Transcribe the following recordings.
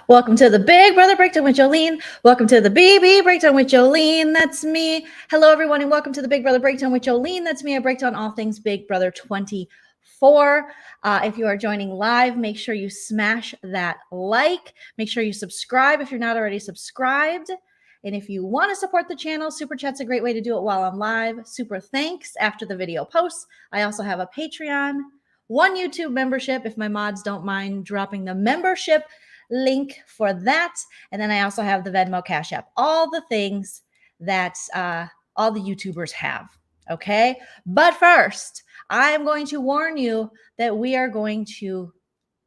Welcome to the Big Brother Breakdown with Joleen. Welcome to the BB Breakdown with Joleen. That's me. Hello, everyone, and welcome to the Big Brother Breakdown with Joleen. That's me. I break down all things Big Brother 24. If you are joining live, make sure you smash that like. Make sure you subscribe if you're not already subscribed. And if you want to support the channel, Super Chat's a great way to do it while I'm live. Super thanks after the video posts. I also have a Patreon, one YouTube membership, if my mods don't mind dropping the membership link for that. And then I also have the Venmo Cash App, all the things that all the YouTubers have. Okay. But first, I am going to warn you that we are going to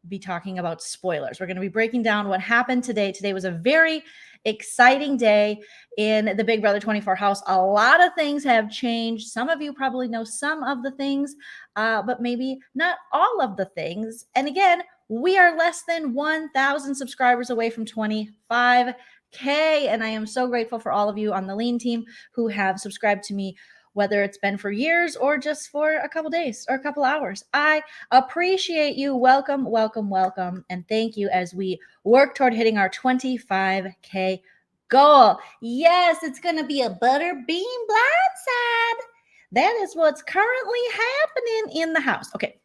be talking about spoilers. We're going to be breaking down what happened today. Today was a very exciting day in the Big Brother 24 house. A lot of things have changed. Some of you probably know some of the things, but maybe not all of the things. And again, we are less than 1,000 subscribers away from 25K. And I am so grateful for all of you on the Lean team who have subscribed to me, whether it's been for years or just for a couple days or a couple hours. I appreciate you. Welcome, welcome, welcome. And thank you as we work toward hitting our 25K goal. Yes, it's going to be a butterbean blindside. That is what's currently happening in the house. Okay.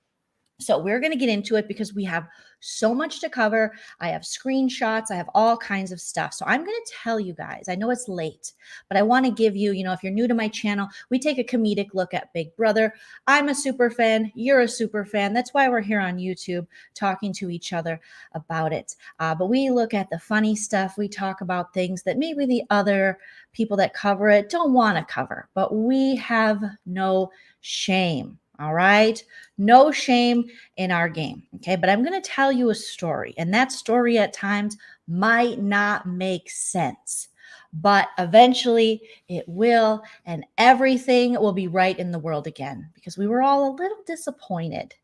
So we're going to get into it because we have so much to cover. I have screenshots. I have all kinds of stuff. So I'm going to tell you guys, I know it's late, but I want to give you, if you're new to my channel, we take a comedic look at Big Brother. I'm a super fan. You're a super fan. That's why we're here on YouTube talking to each other about it. But we look at the funny stuff. We talk about things that maybe the other people that cover it don't want to cover, but we have no shame. All right. No shame in our game. Okay. But I'm going to tell you a story, and that story at times might not make sense, but eventually it will, and everything will be right in the world again, because we were all a little disappointed.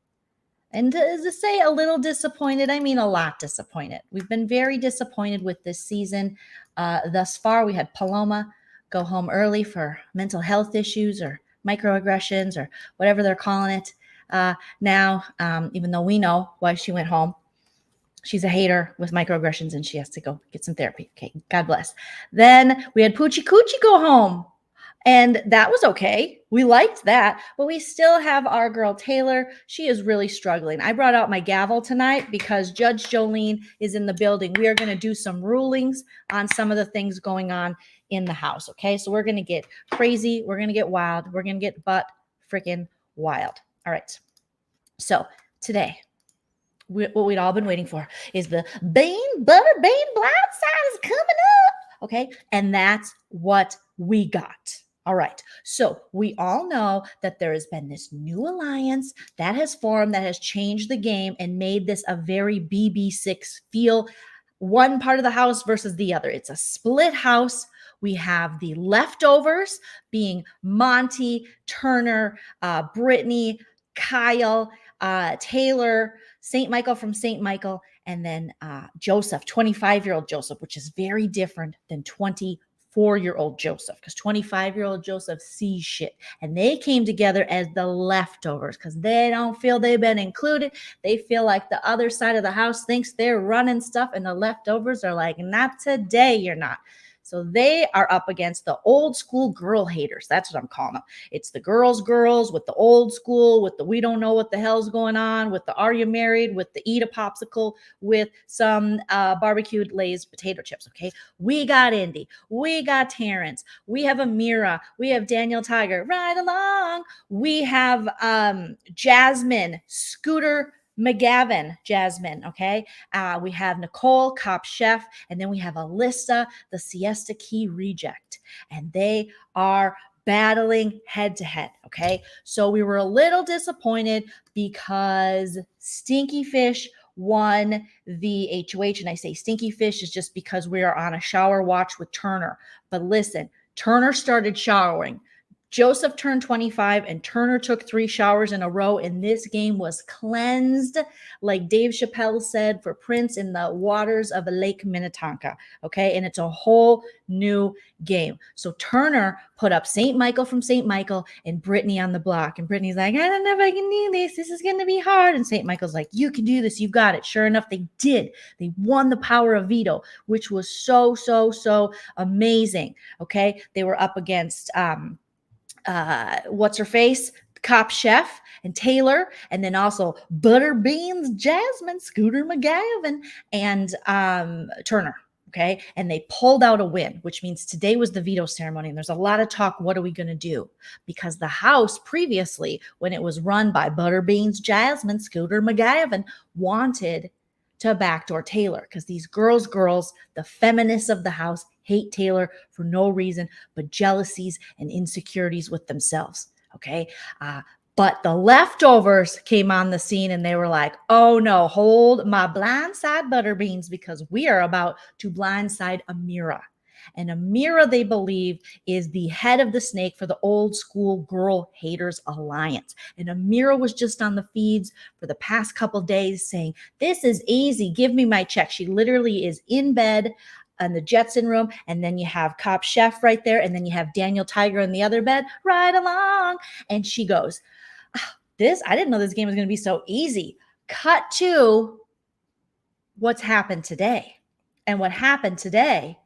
And to say a little disappointed, I mean a lot disappointed. We've been very disappointed with this season thus far. We had Paloma go home early for mental health issues or microaggressions or whatever they're calling it now, even though we know why she went home. She's a hater with microaggressions and she has to go get some therapy. Okay, God bless. Then we had Poochie Coochie go home, and that was okay. We liked that, but we still have our girl Taylor. She is really struggling. I brought out my gavel tonight because Judge Joleen is in the building. We are going to do some rulings on some of the things going on in the house. Okay, so we're going to get crazy. We're going to get wild. We're going to get butt freaking wild. All right. So today, what we'd all been waiting for is the butterbean blindside is coming up. Okay, and that's what we got. All right. So we all know that there has been this new alliance that has formed, that has changed the game and made this a very BB6 feel, one part of the house versus the other. It's a split house. We have the leftovers being Monty, Turner, Brittany, Kyle, Taylor, St. Michael from St. Michael, and then Joseph, 25-year-old Joseph, which is very different than 24-year-old Joseph, because 25-year-old Joseph sees shit. And they came together as the leftovers because they don't feel they've been included. They feel like the other side of the house thinks they're running stuff, and the leftovers are like, not today, you're not. So they are up against the old school girl haters. That's what I'm calling them. It's the girls with the old school, with the we don't know what the hell's going on, with the are you married, with the eat a popsicle, with some barbecued Lay's potato chips. Okay. We got Indy. We got Terrence. We have Amira. We have Daniel Tiger. Right along. We have Jasmine, Scooter McGavin, Jasmine, okay? We have Nicole, Cop Chef, and then we have Alyssa, the Siesta Key reject. And they are battling head to head, okay? So we were a little disappointed because Stinky Fish won the HOH. And I say Stinky Fish is just because we are on a shower watch with Turner. But listen, Turner started showering. Joseph turned 25 and Turner took 3 showers in a row, and this game was cleansed, like Dave Chappelle said, for Prince in the waters of Lake Minnetonka. Okay, and it's a whole new game. So Turner put up St. Michael from St. Michael and Brittany on the block. And Brittany's like, I don't know if I can do this. This is going to be hard. And St. Michael's like, you can do this. You got it. Sure enough, they did. They won the power of veto, which was so amazing. Okay, they were up against what's her face, Cop Chef and Taylor, and then also Butterbeans, Jasmine, Scooter McGavin, and Turner. Okay, and they pulled out a win, which means today was the veto ceremony. And there's a lot of talk. What are we going to do? Because the House previously, when it was run by Butterbeans, Jasmine, Scooter McGavin, wanted to backdoor Taylor because these girls, the feminists of the House, hate Taylor for no reason but jealousies and insecurities with themselves. Okay. But the leftovers came on the scene and they were like, oh no, hold my blindside Butterbeans, because we are about to blindside Amira. And Amira, they believe, is the head of the snake for the Old School Girl Haters Alliance. And Amira was just on the feeds for the past couple days saying, this is easy. Give me my check. She literally is in bed in the Jetson room, and then you have Cop Chef right there, and then you have Daniel Tiger in the other bed, right along. And she goes, I didn't know this game was going to be so easy. Cut to what's happened today. And what happened today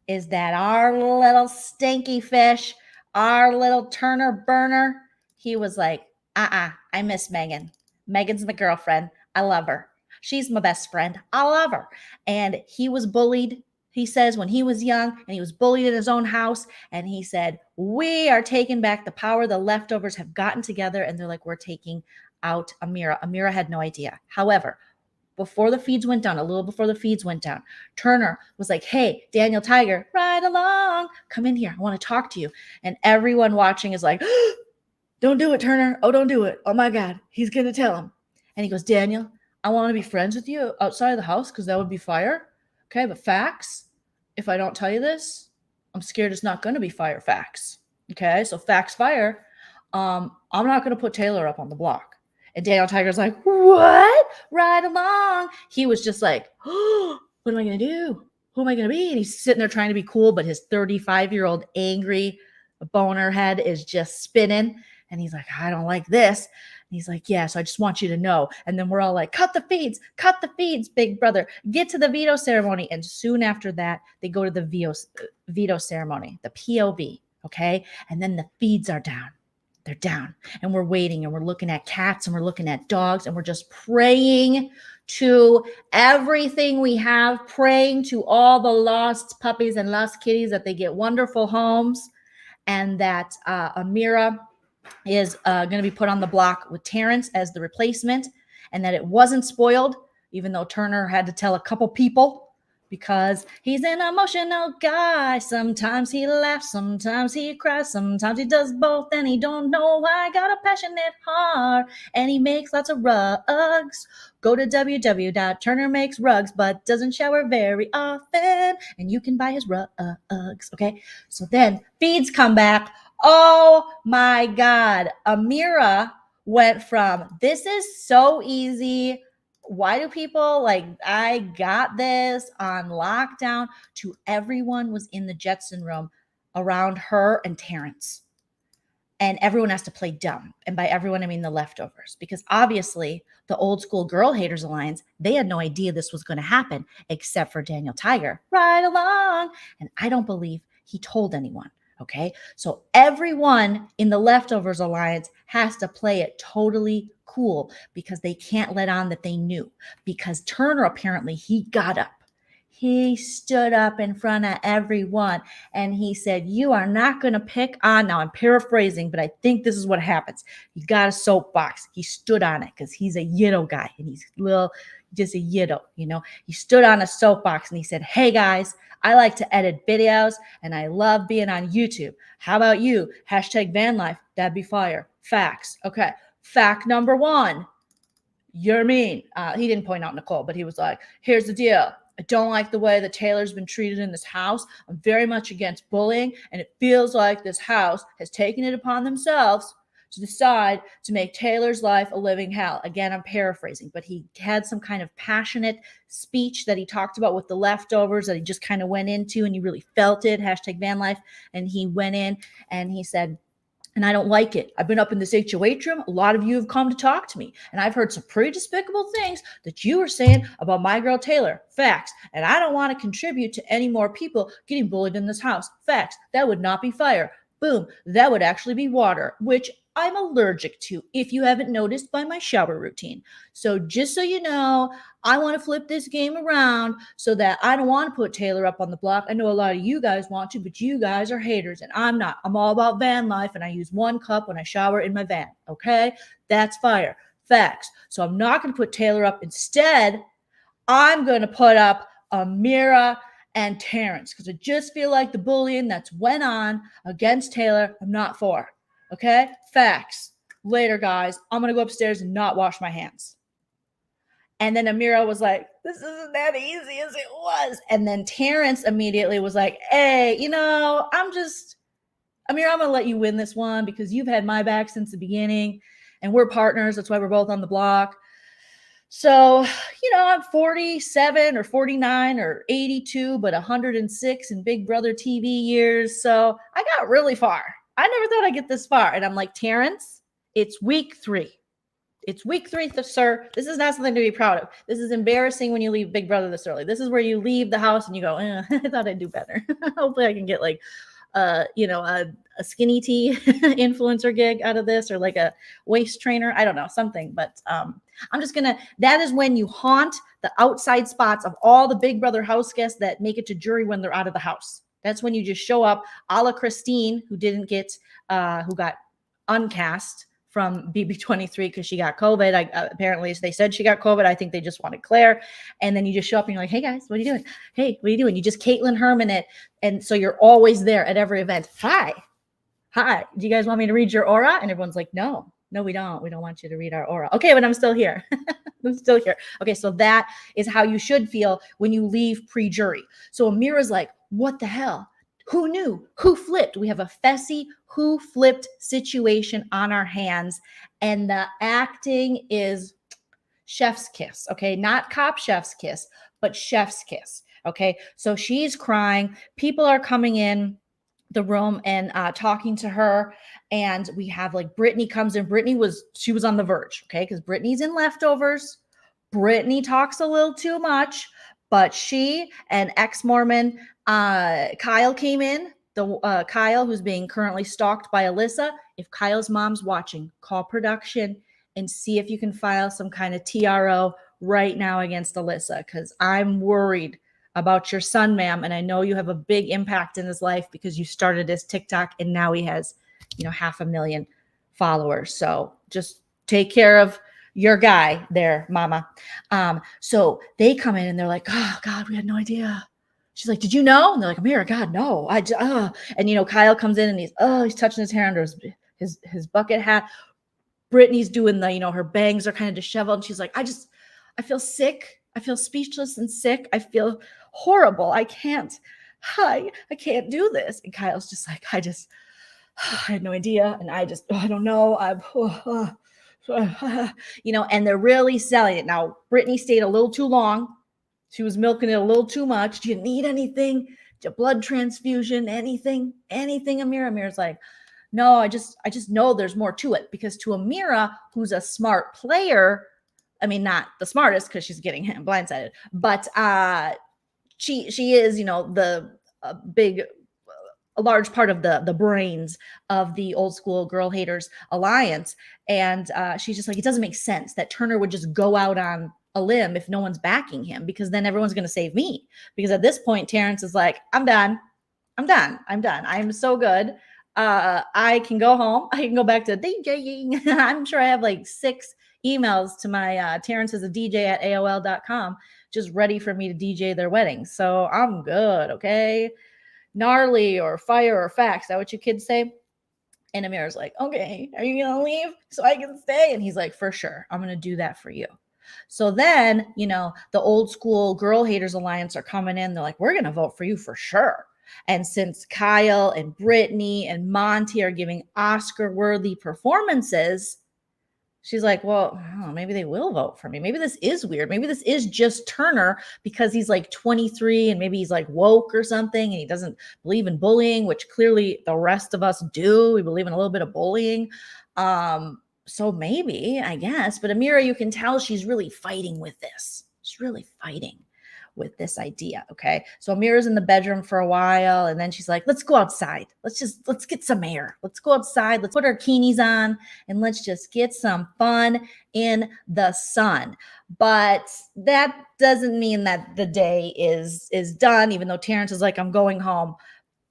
is that our little stinky fish, our little Turner burner, he was like, I miss Megan. Megan's my girlfriend. I love her. She's my best friend. I love her. And he was bullied, he says, when he was young, and he was bullied in his own house. And he said, we are taking back the power. The leftovers have gotten together and they're like, we're taking out Amira. Amira had no idea. However, before the feeds went down, a little before the feeds went down, Turner was like, hey, Daniel Tiger, right along. Come in here. I want to talk to you. And everyone watching is like, don't do it, Turner. Oh, don't do it. Oh my God. He's going to tell him. And he goes, Daniel, I want to be friends with you outside of the house because that would be fire. Okay, but facts, if I don't tell you this, I'm scared it's not going to be fire facts. Okay, so facts fire. I'm not going to put Taylor up on the block. And Daniel Tiger's like, what? Right along. He was just like, oh, what am I going to do? Who am I going to be? And he's sitting there trying to be cool, but his 35-year-old angry boner head is just spinning. And he's like, I don't like this. And he's like, yeah, so I just want you to know. And then we're all like, cut the feeds, big brother. Get to the veto ceremony. And soon after that, they go to the veto ceremony, the POV, okay? And then the feeds are down. They're down. And we're waiting, and we're looking at cats, and we're looking at dogs, and we're just praying to everything we have, praying to all the lost puppies and lost kitties that they get wonderful homes, and that Amira is going to be put on the block with Terrence as the replacement, and that it wasn't spoiled, even though Turner had to tell a couple people because he's an emotional guy. Sometimes he laughs, sometimes he cries, sometimes he does both, and he don't know why. Got a passionate heart, and he makes lots of rugs. Go to www.turnermakesrugs, but doesn't shower very often, and you can buy his rugs, okay? So then feeds come back. Oh my God. Amira went from, this is so easy. Why do people like, I got this on lockdown, to everyone was in the Jetson room around her and Terrence. And everyone has to play dumb. And by everyone, I mean the leftovers. Because obviously, the Old School Girl Haters Alliance, they had no idea this was going to happen, except for Daniel Tiger, right along. And I don't believe he told anyone. Okay, so everyone in the Leftovers Alliance has to play it totally cool because they can't let on that they knew. Because Turner, apparently, he got up. He stood up in front of everyone and he said, you are not going to pick on, now I'm paraphrasing, but I think this is what happens. He got a soapbox. He stood on it because he's a Yiddo guy and he's just a Yiddo, you know. He stood on a soapbox and he said, hey guys, I like to edit videos and I love being on YouTube. How about you? Hashtag van life. That'd be fire. Facts. Okay. Fact number one. You're mean. He didn't point out Nicole, but he was like, here's the deal. I don't like the way that Taylor's been treated in this house. I'm very much against bullying, and it feels like this house has taken it upon themselves to decide to make Taylor's life a living hell. Again, I'm paraphrasing, but he had some kind of passionate speech that he talked about with the leftovers that he just kind of went into, and you really felt it, hashtag van life. And he went in and he said, and I don't like it. I've been up in this HOH room. A lot of you have come to talk to me, and I've heard some pretty despicable things that you were saying about my girl Taylor. Facts. And I don't want to contribute to any more people getting bullied in this house. Facts. That would not be fire. Boom. That would actually be water, which I'm allergic to, if you haven't noticed by my shower routine. So just so you know, I want to flip this game around so that I don't want to put Taylor up on the block. I know a lot of you guys want to, but you guys are haters, and I'm not. I'm all about van life, and I use 1 cup when I shower in my van. Okay? That's fire. Facts. So I'm not going to put Taylor up. Instead, I'm going to put up Amira and Terrence, because I just feel like the bullying that's went on against Taylor, I'm not for. Okay? Facts. Later, guys. I'm going to go upstairs and not wash my hands. And then Amira was like, this isn't that easy as it was. And then Terrence immediately was like, hey, Amira, I'm going to let you win this one because you've had my back since the beginning, and we're partners. That's why we're both on the block. So, I'm 47 or 49 or 82, but 106 in Big Brother TV years. So I got really far. I never thought I'd get this far. And I'm like, Terrence, it's week 3. It's week 3, sir. This is not something to be proud of. This is embarrassing when you leave Big Brother this early. This is where you leave the house and you go, I thought I'd do better. Hopefully I can get like, a skinny tea influencer gig out of this, or like a waist trainer. I don't know, something. But that is when you haunt the outside spots of all the Big Brother house guests that make it to jury when they're out of the house. That's when you just show up, a la Christine, who got uncast from BB23 because she got COVID. Apparently they said she got COVID. I think they just wanted Claire. And then you just show up and you're like, hey guys, what are you doing? Hey, what are you doing? You just Caitlin Herman it. And so you're always there at every event. Hi. Do you guys want me to read your aura? And everyone's like, no, we don't. We don't want you to read our aura. Okay, but I'm still here. I'm still here. Okay, so that is how you should feel when you leave pre-jury. So Amira's like, what the hell? Who knew? Who flipped? We have a Fessy who flipped situation on our hands. And the acting is chef's kiss, okay? Not cop chef's kiss, but chef's kiss, okay? So she's crying. People are coming in the room and talking to her. And we have like Brittany comes in. She was on the verge, okay? Because Brittany's in leftovers. Brittany talks a little too much, but she and ex-Mormon Kyle came in. Kyle, who's being currently stalked by Alyssa. If Kyle's mom's watching, call production and see if you can file some kind of TRO right now against Alyssa, because I'm worried about your son, ma'am. And I know you have a big impact in his life because you started his TikTok and now he has, 500,000 followers. So just take care of your guy there, mama. So they come in and they're like, oh God, we had no idea. She's like, did you know? And they're like, Amira, God, no. And Kyle comes in and he's touching his hair under his bucket hat. Brittany's doing her bangs are kind of disheveled. And she's like, I feel sick. I feel speechless and sick. I feel horrible. I can't do this. And Kyle's just like, I had no idea. And I don't know. And they're really selling it. Now, Brittany stayed a little too long. She was milking it a little too much. Do you need anything? A blood transfusion? Anything? Amira? Amira's like, no, I just know there's more to it. Because to Amira, who's a smart player, I mean, not the smartest because she's getting blindsided, but she is, a large part of the brains of the old school girl haters alliance. And she's just like, it doesn't make sense that Turner would just go out on a limb if no one's backing him, because then everyone's going to save me. Because at this point, Terrence is like, I'm done. I'm so good. I can go home. I can go back to DJing. I'm sure I have like 6 emails to my Terrence is a DJ at AOL.com just ready for me to DJ their wedding. So I'm good, okay? Gnarly or fire or facts. Is that what you kids say? And Amira's like, okay, are you going to leave so I can stay? And he's like, for sure. I'm going to do that for you. So then, the old school girl haters alliance are coming in. They're like, we're going to vote for you for sure. And since Kyle and Brittany and Monty are giving Oscar worthy performances, she's like, well, maybe they will vote for me. Maybe this is weird. Maybe this is just Turner because he's like 23 and maybe he's like woke or something and he doesn't believe in bullying, which clearly the rest of us do. We believe in a little bit of bullying. So maybe, I guess. But Amira, you can tell she's really fighting with this. She's really fighting with this idea. Okay. So Amira's in the bedroom for a while and then she's like, let's go outside. Let's get some air. Let's go outside. Let's put our bikinis on and let's just get some fun in the sun. But that doesn't mean that the day is done, even though Terrence is like, I'm going home.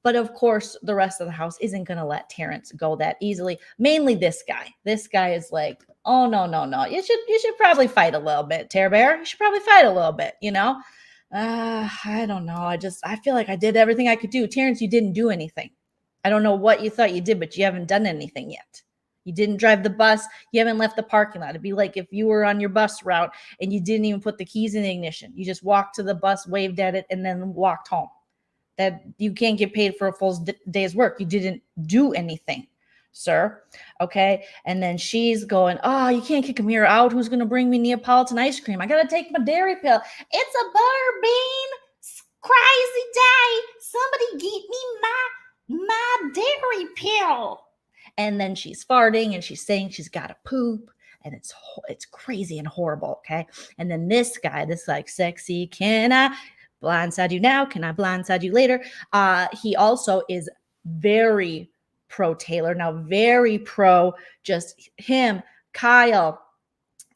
But of course, the rest of the house isn't going to let Terrence go that easily. Mainly this guy. This guy is like, oh, no. You should probably fight a little bit, Terror Bear. You should probably fight a little bit, I don't know. I feel like I did everything I could do. Terrence, you didn't do anything. I don't know what you thought you did, but you haven't done anything yet. You didn't drive the bus. You haven't left the parking lot. It'd be like if you were on your bus route and you didn't even put the keys in the ignition. You just walked to the bus, waved at it, and then walked home. That you can't get paid for a full day's work. You didn't do anything, sir. Okay. And then she's going, oh, you can't kick Amira out. Who's going to bring me Neapolitan ice cream? I got to take my dairy pill. It's a butter bean. Crazy day. Somebody get me my dairy pill. And then she's farting and she's saying she's got to poop. And it's crazy and horrible. Okay. And then this guy, this like sexy, can I blindside you now? Can I blindside you later? He also is very pro Taylor now, very pro just him, Kyle,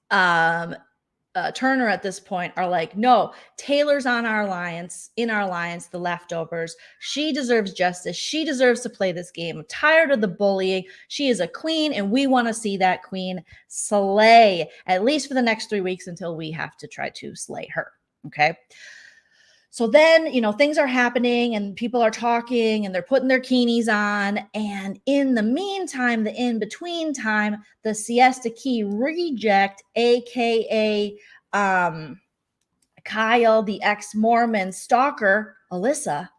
Turner at this point are like, no, Taylor's on our alliance, in our alliance, the leftovers. She deserves justice. She deserves to play this game. I'm tired of the bullying. She is a queen, and we want to see that queen slay, at least for the next 3 weeks until we have to try to slay her. Okay. So then, things are happening and people are talking and they're putting their bikinis on. And in the meantime, the in-between time, the Siesta Key reject, AKA Kyle, the ex-Mormon stalker, Alyssa,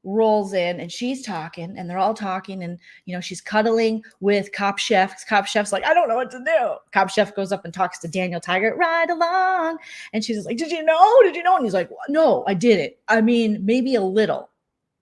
rolls in and she's talking and they're all talking and she's cuddling with Cop Chef. Cop Chef's like, I don't know what to do. Cop Chef goes up and talks to Daniel Tiger right along and she's like, did you know and he's like, no, I didn't. I mean, maybe a little,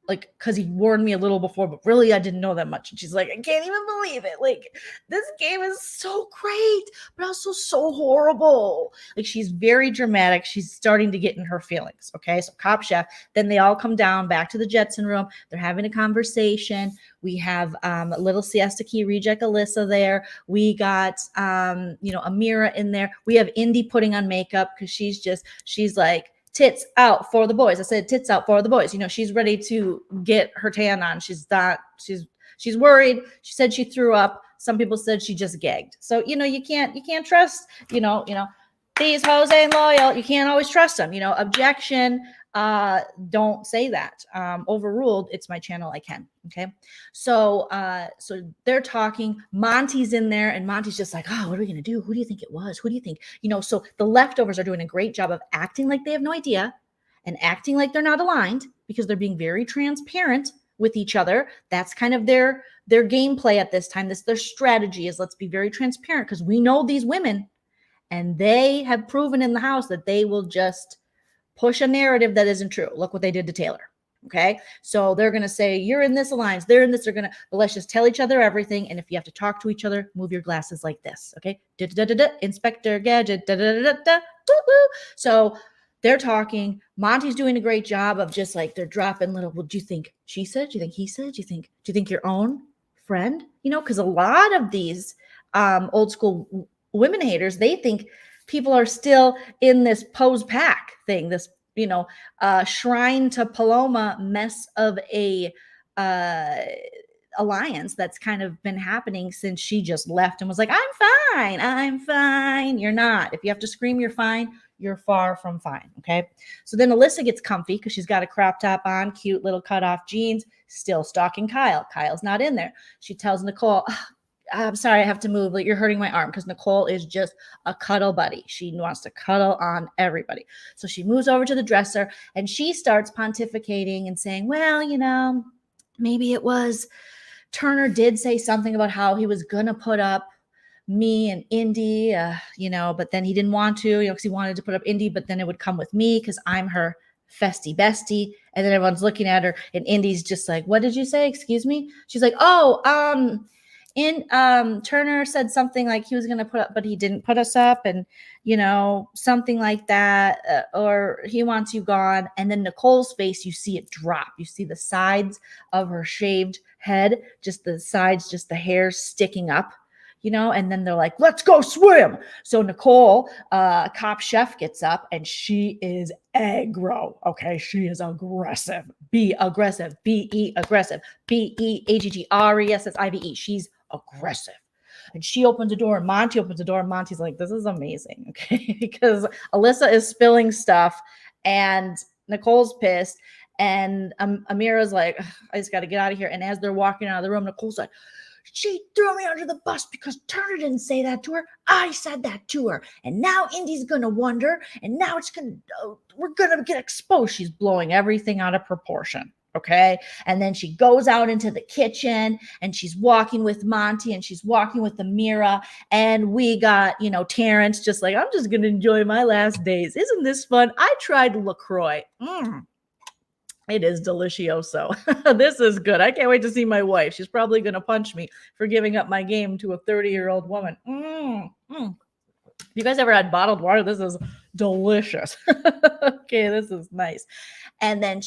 like, because he warned me a little before, but really I didn't know that much. And she's like, I can't even believe it. Like, this game is so great, but also so horrible. Like, she's very dramatic. She's starting to get in her feelings. Okay. So Cop Chef, then they all come down back to the Jetson room. They're having a conversation. We have little Siesta Key reject Alyssa there. We got, Amira in there. We have Indy putting on makeup because she's like, tits out for the boys. I said tits out for the boys. She's ready to get her tan on. She's worried. She said she threw up. Some people said she just gagged. So, you can't trust, these hoes ain't loyal. You can't always trust them, objection. Don't say that. Overruled. It's my channel. I can. Okay. So they're talking. Monty's in there and Monty's just like, oh, what are we going to do? Who do you think it was? Who do you think? So the leftovers are doing a great job of acting like they have no idea and acting like they're not aligned because they're being very transparent with each other. That's kind of their gameplay at this time. Their strategy is let's be very transparent because we know these women and they have proven in the house that they will just push a narrative that isn't true. Look what they did to Taylor. Okay. So they're going to say, you're in this alliance. They're in this. They're going to, but let's just tell each other everything. And if you have to talk to each other, move your glasses like this. Okay. Inspector Gadget. So they're talking. Monty's doing a great job of just like, they're dropping little, well, do you think she said? Do you think he said? Do you think your own friend? Because a lot of these old school women haters, they think people are still in this pose pack thing, this, shrine to Paloma mess of a alliance that's kind of been happening since she just left and was like, I'm fine. You're not. If you have to scream you're fine, you're far from fine. Okay. So then Alyssa gets comfy because she's got a crop top on, cute little cutoff jeans, still stalking Kyle. Kyle's not in there. She tells Nicole, I'm sorry, I have to move. Like, you're hurting my arm, because Nicole is just a cuddle buddy. She wants to cuddle on everybody. So she moves over to the dresser and she starts pontificating and saying, well, maybe it was Turner did say something about how he was going to put up me and Indy, but then he didn't want to, because he wanted to put up Indy, but then it would come with me because I'm her festy bestie. And then everyone's looking at her and Indy's just like, what did you say? Excuse me? She's like, Turner said something like he was going to put up, but he didn't put us up, and something like that, or he wants you gone. And then Nicole's face, you see it drop. You see the sides of her shaved head, just the sides, just the hair sticking up, and then they're like, let's go swim. So Nicole, cop chef, gets up and she is aggro. Okay. She is aggressive. Be aggressive. B-E aggressive. B-E-A-G-G-R-E-S-S-I-V-E. She's aggressive. And she opens the door and Monty opens the door and Monty's like, this is amazing. Okay. Because Alyssa is spilling stuff and Nicole's pissed. And Amira's like, I just got to get out of here. And as they're walking out of the room, Nicole's like, she threw me under the bus because Turner didn't say that to her. I said that to her. And now Indy's going to wonder. And now we're going to get exposed. She's blowing everything out of proportion. Okay. And then she goes out into the kitchen and she's walking with Monty and she's walking with Amira. And we got, Terrence just like, I'm just going to enjoy my last days. Isn't this fun? I tried LaCroix. It is delicioso. This is good. I can't wait to see my wife. She's probably going to punch me for giving up my game to a 30-year-old woman. If you guys ever had bottled water, this is delicious. Okay, this is nice. And then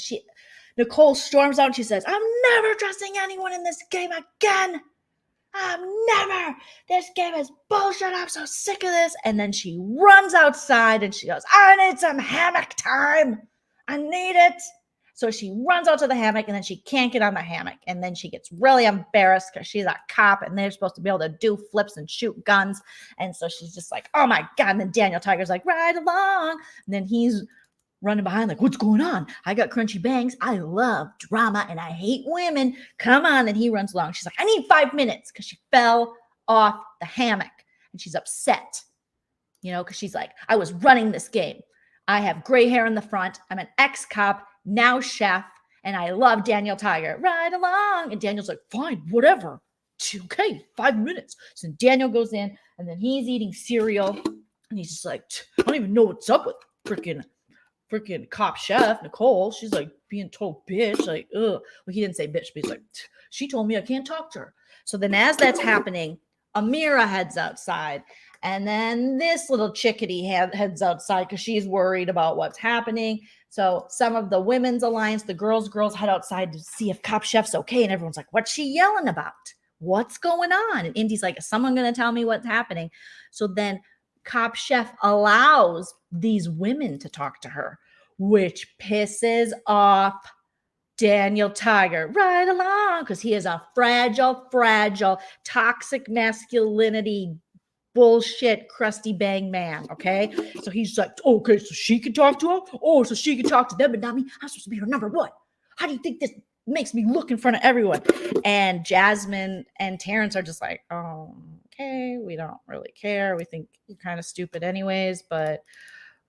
Nicole storms out and she says, I'm never trusting anyone in this game again. This game is bullshit. I'm so sick of this. And then she runs outside and she goes, I need some hammock time. I need it. So she runs out to the hammock and then she can't get on the hammock. And then she gets really embarrassed because she's a cop and they're supposed to be able to do flips and shoot guns. And so she's just like, oh my God. And then Daniel Tiger's like, ride along. And then he's running behind like, what's going on? I got crunchy bangs. I love drama and I hate women. Come on. And he runs along. She's like, I need 5 minutes, because she fell off the hammock and she's upset, because she's like, I was running this game. I have gray hair in the front. I'm an ex-cop, now chef, and I love Daniel Tiger. Ride along. And Daniel's like, fine, whatever. Okay, 5 minutes. So Daniel goes in and then he's eating cereal and he's just like, I don't even know what's up with freaking cop chef Nicole. She's like being told bitch, like, ugh. Well, he didn't say bitch, but he's like, she told me I can't talk to her. So then as that's happening, Amira heads outside. And then this little chickadee heads outside because she's worried about what's happening. So some of the women's alliance, the girls head outside to see if Cop Chef's okay. And everyone's like, what's she yelling about? What's going on? And Indy's like, is someone going to tell me what's happening? So then Cop Chef allows these women to talk to her, which pisses off Daniel Tiger right along, because he is a fragile, toxic masculinity bullshit crusty bang man. Okay, so he's like, okay, so she can talk to her. Oh, so she can talk to them, but not me. I'm supposed to be her number one. How do you think this makes me look in front of everyone? And Jasmine and Terrence are just like, oh, okay, we don't really care. We think you're kind of stupid anyways, but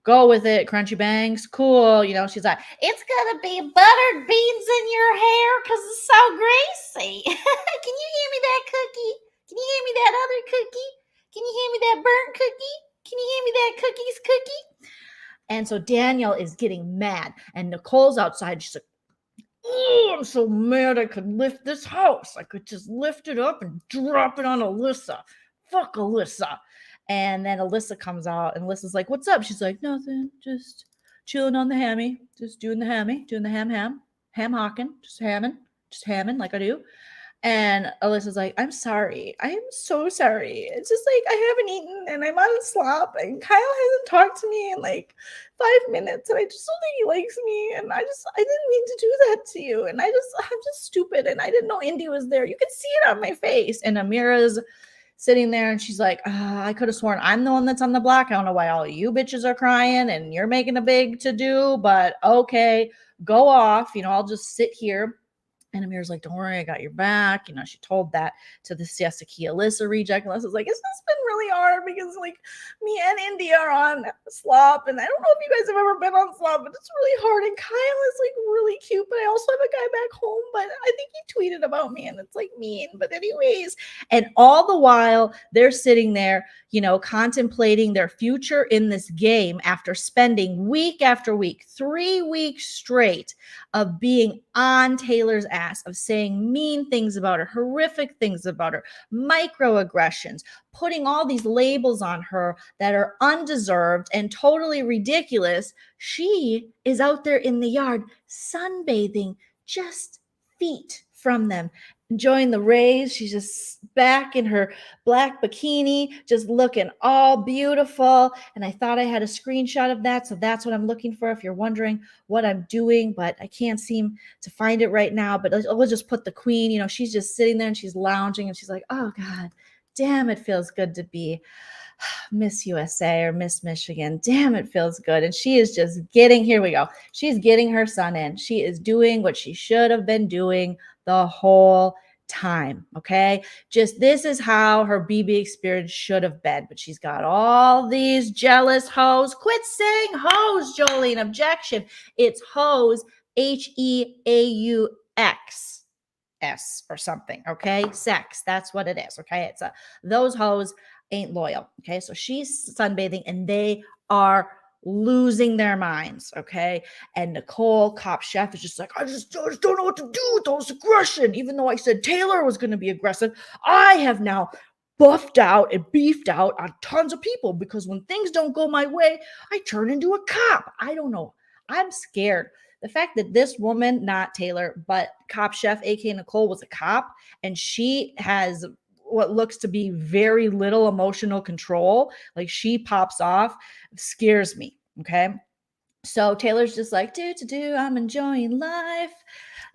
go with it. Crunchy bangs, cool. She's like, it's gonna be buttered beans in your hair because it's so greasy. Can you hand me that cookie? Can you hand me that other cookie? Can you hand me that burnt cookie? Can you hand me that cookie? And so Daniel is getting mad and Nicole's outside. She's like, oh, I'm so mad I could lift this house. I could just lift it up and drop it on Alyssa. Fuck Alyssa. And then Alyssa comes out and Alyssa's like, what's up? She's like, nothing, just chilling on the hammy, just doing the ham hocking, just hamming like I do. And Alyssa's like, I'm sorry. I am so sorry. It's just like, I haven't eaten and I'm on slop and Kyle hasn't talked to me in like 5 minutes and I just don't think he likes me. And I didn't mean to do that to you. And I'm just stupid. And I didn't know Indy was there. You could see it on my face. And Amira's sitting there and she's like, I could have sworn I'm the one that's on the block. I don't know why all you bitches are crying and you're making a big to do, but okay, go off. I'll just sit here And Amir's like, don't worry, I got your back. You know, she told that to the Siesta Key Alyssa reject. And Alyssa's like, it's just been really hard because like me and Indy are on slop. And I don't know if you guys have ever been on slop, but it's really hard. And Kyle is like really cute, but I also have a guy back home, but I think he tweeted about me and it's like mean. But anyways, and all the while they're sitting there, you know, contemplating their future in this game after spending week after week, 3 weeks straight of being on Taylor's ass, of saying mean things about her, horrific things about her, microaggressions, putting all these labels on her that are undeserved and totally ridiculous. She is out there in the yard sunbathing just feet from them, enjoying the rays. She's just back in her black bikini, just looking all beautiful. And I thought I had a screenshot of that. So that's what I'm looking for if you're wondering what I'm doing, but I can't seem to find it right now. But we'll just put the queen, you know, she's just sitting there and she's lounging and she's like, oh God, damn, it feels good to be Miss USA or Miss Michigan. Damn, it feels good. And she is just getting, here we go. She's getting her son in. She is doing what she should have been doing the whole time. Okay. Just this is how her BB experience should have been. But she's got all these jealous hoes. Quit saying hoes, Joleen. Objection. It's hoes, HEAUX or something. Okay. Sex. That's what it is. Okay. It's those hoes ain't loyal. Okay. So she's sunbathing and they are losing their minds. Okay. And Nicole, cop chef, is just like, I just don't know what to do with all this aggression. Even though I said Taylor was going to be aggressive, I have now buffed out and beefed out on tons of people because when things don't go my way, I turn into a cop. I don't know. I'm scared. The fact that this woman, not Taylor, but cop chef, aka Nicole, was a cop, and she has what looks to be very little emotional control, like she pops off, scares me. Okay. So Taylor's just like, I'm enjoying life.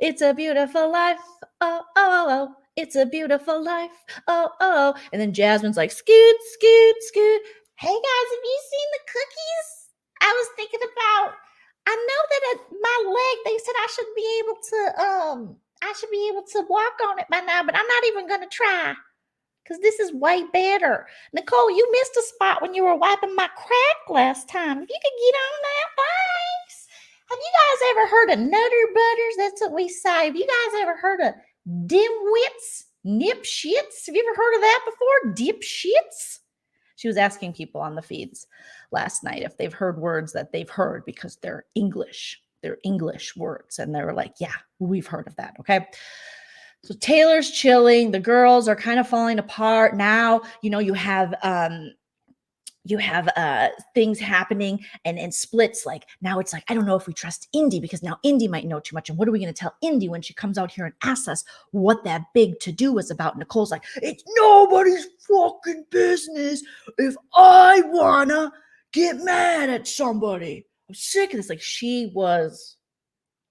It's a beautiful life. Oh, oh, oh. It's a beautiful life. Oh, oh. And then Jasmine's like, scoot, scoot, scoot. Hey guys, have you seen the cookies? I was thinking about, I know that at my leg, they said I should be able to walk on it by now, but I'm not even going to try because this is way better. Nicole, you missed a spot when you were wiping my crack last time. If you could get on that, thanks. Have you guys ever heard of Nutter Butters? That's what we say. Have you guys ever heard of dimwits, nipshits? Have you ever heard of that before? Dipshits? She was asking people on the feeds last night if they've heard words that they've heard because they're English. They're English words. And they were like, yeah, we've heard of that. Okay. So Taylor's chilling. The girls are kind of falling apart. Now, you know, you have things happening and splits. Like now it's like, I don't know if we trust Indy because now Indy might know too much. And what are we going to tell Indy when she comes out here and asks us what that big to-do was about? Nicole's like, it's nobody's fucking business if I wanna get mad at somebody. I'm sick of this. Like she was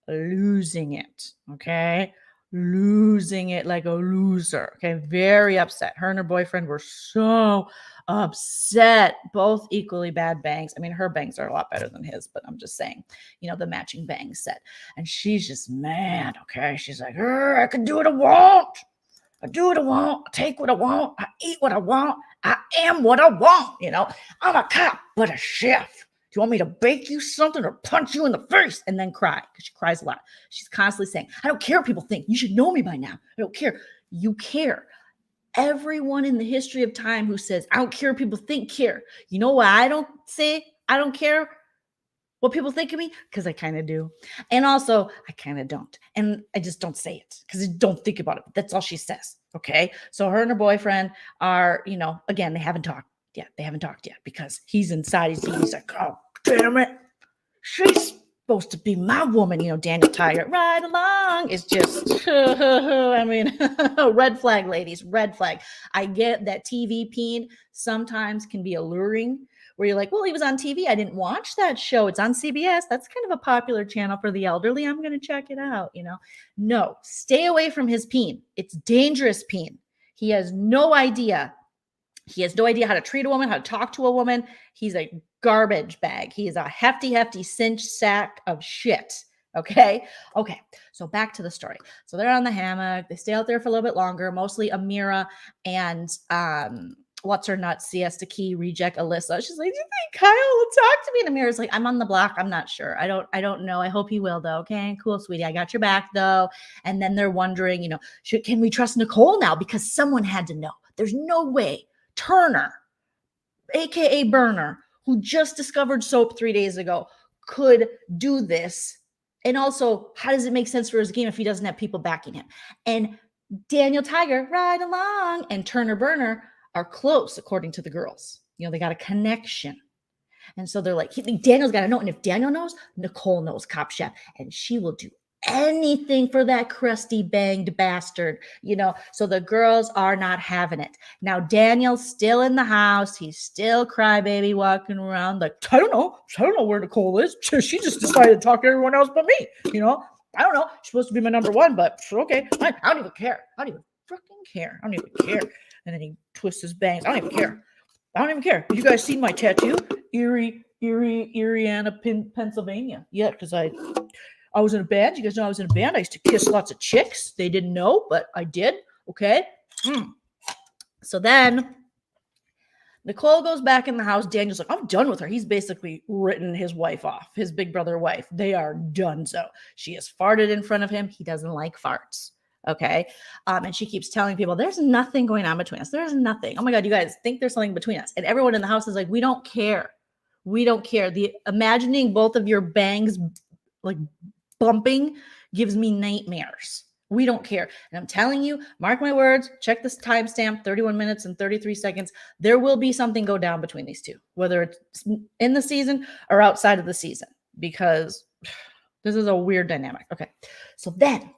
losing it. Okay. Losing it like a loser. Okay. Very upset. Her and her boyfriend were so upset. Both equally bad bangs. I mean, her bangs are a lot better than his, but I'm just saying, you know, the matching bang set. And she's just mad. Okay. She's like, I can do what I want. I do what I want. I take what I want. I eat what I want. I am what I want. You know, I'm a cop, but a chef. Do you want me to bake you something or punch you in the face? And then cry, because she cries a lot. She's constantly saying, I don't care what people think. You should know me by now. I don't care. You care. Everyone in the history of time who says, I don't care what people think, care. You know why I don't say I don't care what people think of me? Because I kind of do. And also, I kind of don't. And I just don't say it because I don't think about it. That's all she says. Okay. So her and her boyfriend are, you know, again, they haven't talked yet. They haven't talked yet because he's inside. He's like, oh, damn it. She's supposed to be my woman. You know, Daniel Tiger, right along. It's just, I mean, red flag, ladies, red flag. I get that TV peen sometimes can be alluring where you're like, well, he was on TV. I didn't watch that show. It's on CBS. That's kind of a popular channel for the elderly. I'm going to check it out. You know, no, stay away from his peen. It's dangerous peen. He has no idea. He has no idea how to treat a woman, how to talk to a woman. He's a garbage bag. He is a hefty cinch sack of shit. Okay. Okay. So back to the story. So they're on the hammock. They stay out there for a little bit longer. Mostly Amira and what's her nuts Siesta Key reject Alyssa. She's like, do you think Kyle will talk to me? And Amira's like, I'm on the block. I'm not sure. I don't know. I hope he will though. Okay. Cool, sweetie. I got your back though. And then they're wondering, you know, can we trust Nicole now? Because someone had to know. There's no way Turner, aka Burner, who just discovered soap 3 days ago, could do this. And also, how does it make sense for his game if he doesn't have people backing him? And Daniel Tiger, right along, and Turner Burner are close, according to the girls. You know, they got a connection. And so they're like, Daniel's got to know. And if Daniel knows, Nicole knows, Cop Chef. And she will do anything for that crusty banged bastard, you know. So the girls are not having it. Now Daniel's still in the house. He's still crybaby walking around like, I don't know where Nicole is. She just decided to talk to everyone else but me, you know. I don't know. She's supposed to be my number one, but okay. I don't even care. I don't even freaking care. I don't even care. And then he twists his bangs. I don't even care. I don't even care. You guys see my tattoo? Erie, Pennsylvania. Yeah, because I was in a band. You guys know I was in a band. I used to kiss lots of chicks. They didn't know, but I did. Okay. So then Nicole goes back in the house. Daniel's like, I'm done with her. He's basically written his wife off, his big brother wife. They are done. So she has farted in front of him. He doesn't like farts. Okay. And she keeps telling people there's nothing going on between us. There's nothing. Oh my God, you guys think there's something between us. And everyone in the house is like, we don't care. We don't care. The imagining both of your bangs like bumping gives me nightmares. We don't care. And I'm telling you, mark my words, check this timestamp, 31 minutes and 33 seconds. There will be something go down between these two, whether it's in the season or outside of the season, because this is a weird dynamic. Okay. So then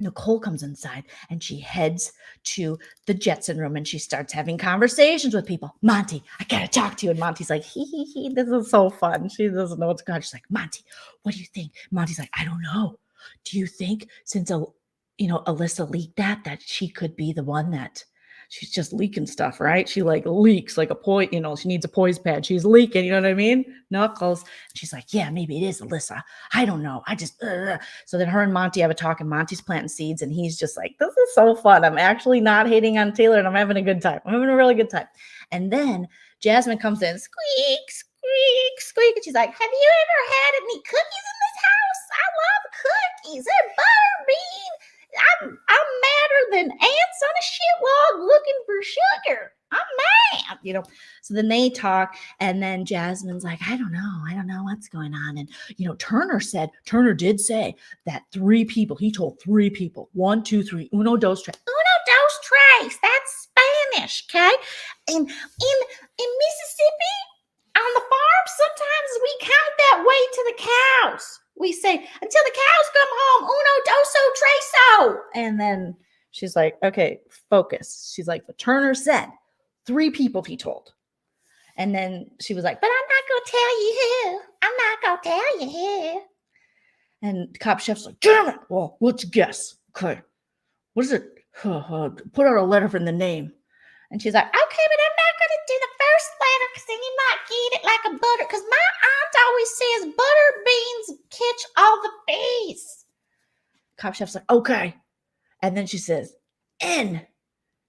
Nicole comes inside and she heads to the Jetson room and she starts having conversations with people. Monty, I gotta talk to you. And Monty's like, he, this is so fun. She doesn't know what's going on. She's like, Monty, what do you think? Monty's like, I don't know. Do you think since Alyssa leaked that she could be the one that she's just leaking stuff, right? She like leaks like she needs a poise pad. She's leaking, you know what I mean? Knuckles. She's like, yeah, maybe it is Alyssa. I don't know. So then her and Monty have a talk and Monty's planting seeds and he's just like, this is so fun. I'm actually not hating on Taylor and I'm having a good time. I'm having a really good time. And then Jasmine comes in, squeak, squeak, squeak. And she's like, have you ever had any cookies in this house? I love cookies. They're butterbean. I'm madder than ants on a shit log looking for sugar. I'm mad, So then they talk, and then Jasmine's like, I don't know what's going on. And Turner did say that 3 people. He told 3 people, 1, 2, 3, uno, dos, tres. Uno, dos, tres. That's Spanish, okay? And in Mississippi, on the farm, sometimes we count that way to the cows. We say, until the cows come home, uno, doso, treso. And then she's like, okay, focus. She's like, but Turner said 3 people he told. And then she was like, but I'm not going to tell you who. I'm not going to tell you who. And Cop Chef's like, damn it. Well, let's guess. Okay. What is it? Put out a letter from the name. And she's like, okay, but I'm not going to do the first letter because then you might get it like a butter. Because my aunt always says butter beans catch all the bees. Cop Chef's like, okay. And then she says, N.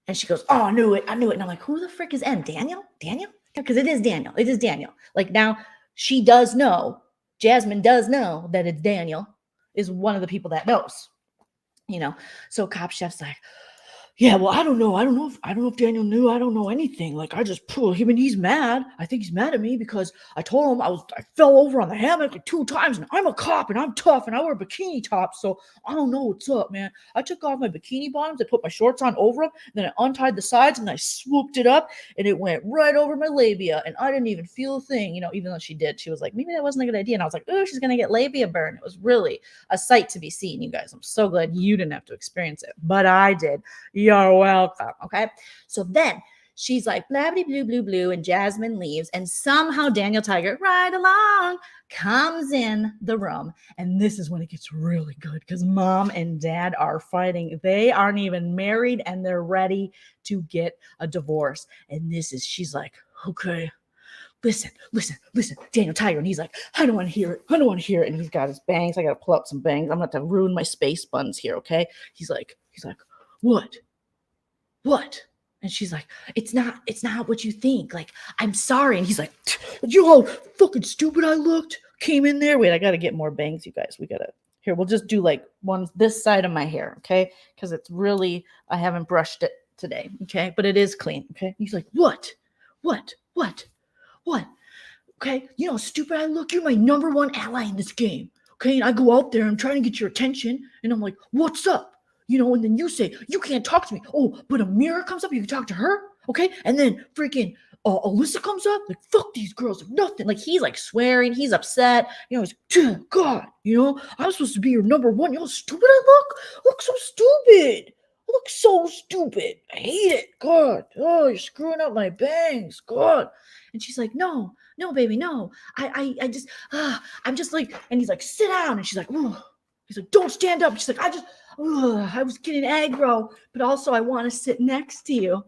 And she goes, oh, I knew it. And I'm like, who the frick is N? Daniel? Because it is Daniel. Like now she does know, Jasmine does know that it's Daniel is one of the people that knows, So Cop Chef's like, yeah, well, I don't know if Daniel knew. I don't know anything. Like, I just pulled him and he's mad. I think he's mad at me because I told him I fell over on the hammock like 2 times and I'm a cop and I'm tough and I wear bikini tops. So I don't know what's up, man. I took off my bikini bottoms. I put my shorts on over them. Then I untied the sides and I swooped it up and it went right over my labia. And I didn't even feel a thing, even though she did. She was like, maybe that wasn't a good idea. And I was like, oh, she's going to get labia burn. It was really a sight to be seen, you guys. I'm so glad you didn't have to experience it, but I did. You're welcome. Okay. So then she's like, blah, blah, blue, blue, blue. And Jasmine leaves. And somehow Daniel Tiger, right along, comes in the room. And this is when it gets really good because mom and dad are fighting. They aren't even married and they're ready to get a divorce. And she's like, okay, listen, Daniel Tiger. And he's like, I don't want to hear it. And he's got his bangs. I got to pull up some bangs. I'm about to ruin my space buns here, okay? He's like, what? And she's like, it's not what you think. Like, I'm sorry. And he's like, you know how fucking stupid I looked? Came in there. Wait, I got to get more bangs, you guys. Here, we'll just do like one this side of my hair, okay? Because it's really, I haven't brushed it today, okay? But it is clean, okay? He's like, what? Okay, you know how stupid I look? You're my number one ally in this game, okay? And I go out there, I'm trying to get your attention, and I'm like, what's up? You know, and then you say, you can't talk to me. Oh, but Amira comes up, you can talk to her, okay? And then freaking Alyssa comes up, like, fuck these girls, nothing. Like, he's like swearing, he's upset, you know, he's, God, you know, I'm supposed to be your number one. You know how stupid I look? I look so stupid. I hate it. God, oh, you're screwing up my bangs. God. And she's like, no, baby, no. I'm just like, and he's like, sit down. And she's like, ooh. He's like, don't stand up. She's like, I was getting aggro, but also I want to sit next to you.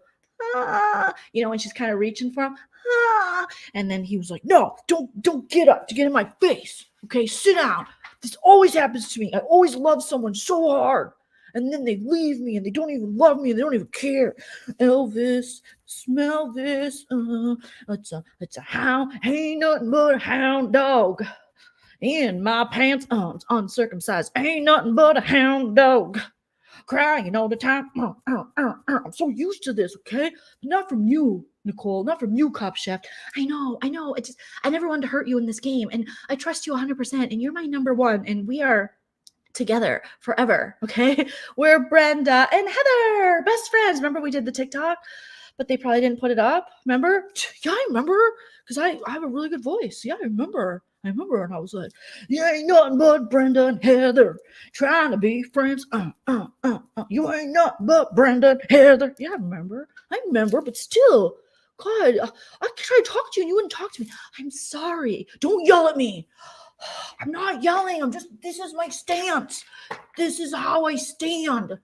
You know, and she's kind of reaching for him. And then he was like, no, don't get up to get in my face. Okay, sit down. This always happens to me. I always love someone so hard. And then they leave me and they don't even love me and they don't even care. Elvis, smell this. It's a hound. Ain't nothing but a hound dog. In my pants, uncircumcised. Ain't nothing but a hound dog. Crying all the time. I'm so used to this, okay? But not from you, Nicole. Not from you, Cop Chef. I know. I never wanted to hurt you in this game. And I trust you 100%. And you're my number one. And we are together forever, okay? We're Brenda and Heather, best friends. Remember we did the TikTok, but they probably didn't put it up. Remember? Yeah, I remember, because I have a really good voice. Yeah, I remember, and I was like, you ain't nothing but Brenda and Heather trying to be friends. You ain't nothing but Brenda and Heather. Yeah, I remember, but still, God, I tried to talk to you and you wouldn't talk to me. I'm sorry. Don't yell at me. I'm not yelling. This is my stance. This is how I stand.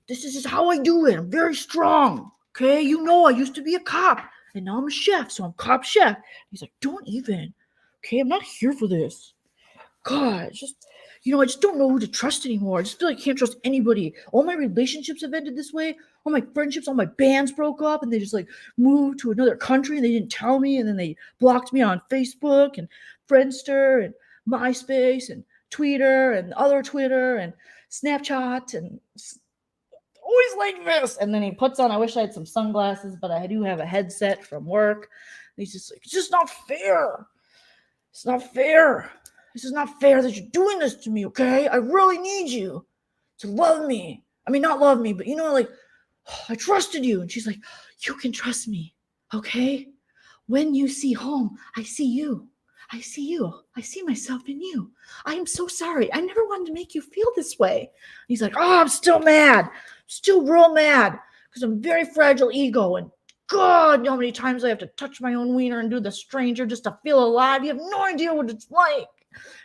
This is just how I do it. I'm very strong. Okay. You know, I used to be a cop and now I'm a chef. So I'm Cop Chef. He's like, don't even. Okay. I'm not here for this. God, I just don't know who to trust anymore. I just feel like I can't trust anybody. All my relationships have ended this way. All my friendships, all my bands broke up and they just like moved to another country and they didn't tell me. And then they blocked me on Facebook and Friendster and MySpace and Twitter and other Twitter and Snapchat and always like this. And then he puts on, I wish I had some sunglasses, but I do have a headset from work. And he's just like, it's just not fair. It's not fair. This is not fair that you're doing this to me, okay? I really need you to love me. I mean, not love me, but you know, like, I trusted you. And she's like, you can trust me, okay? When you see home, I see you. I see myself in you. I am so sorry. I never wanted to make you feel this way. And he's like, oh, I'm still mad. Still real mad because I'm very fragile ego. And God, how many times I have to touch my own wiener and do the stranger just to feel alive. You have no idea what it's like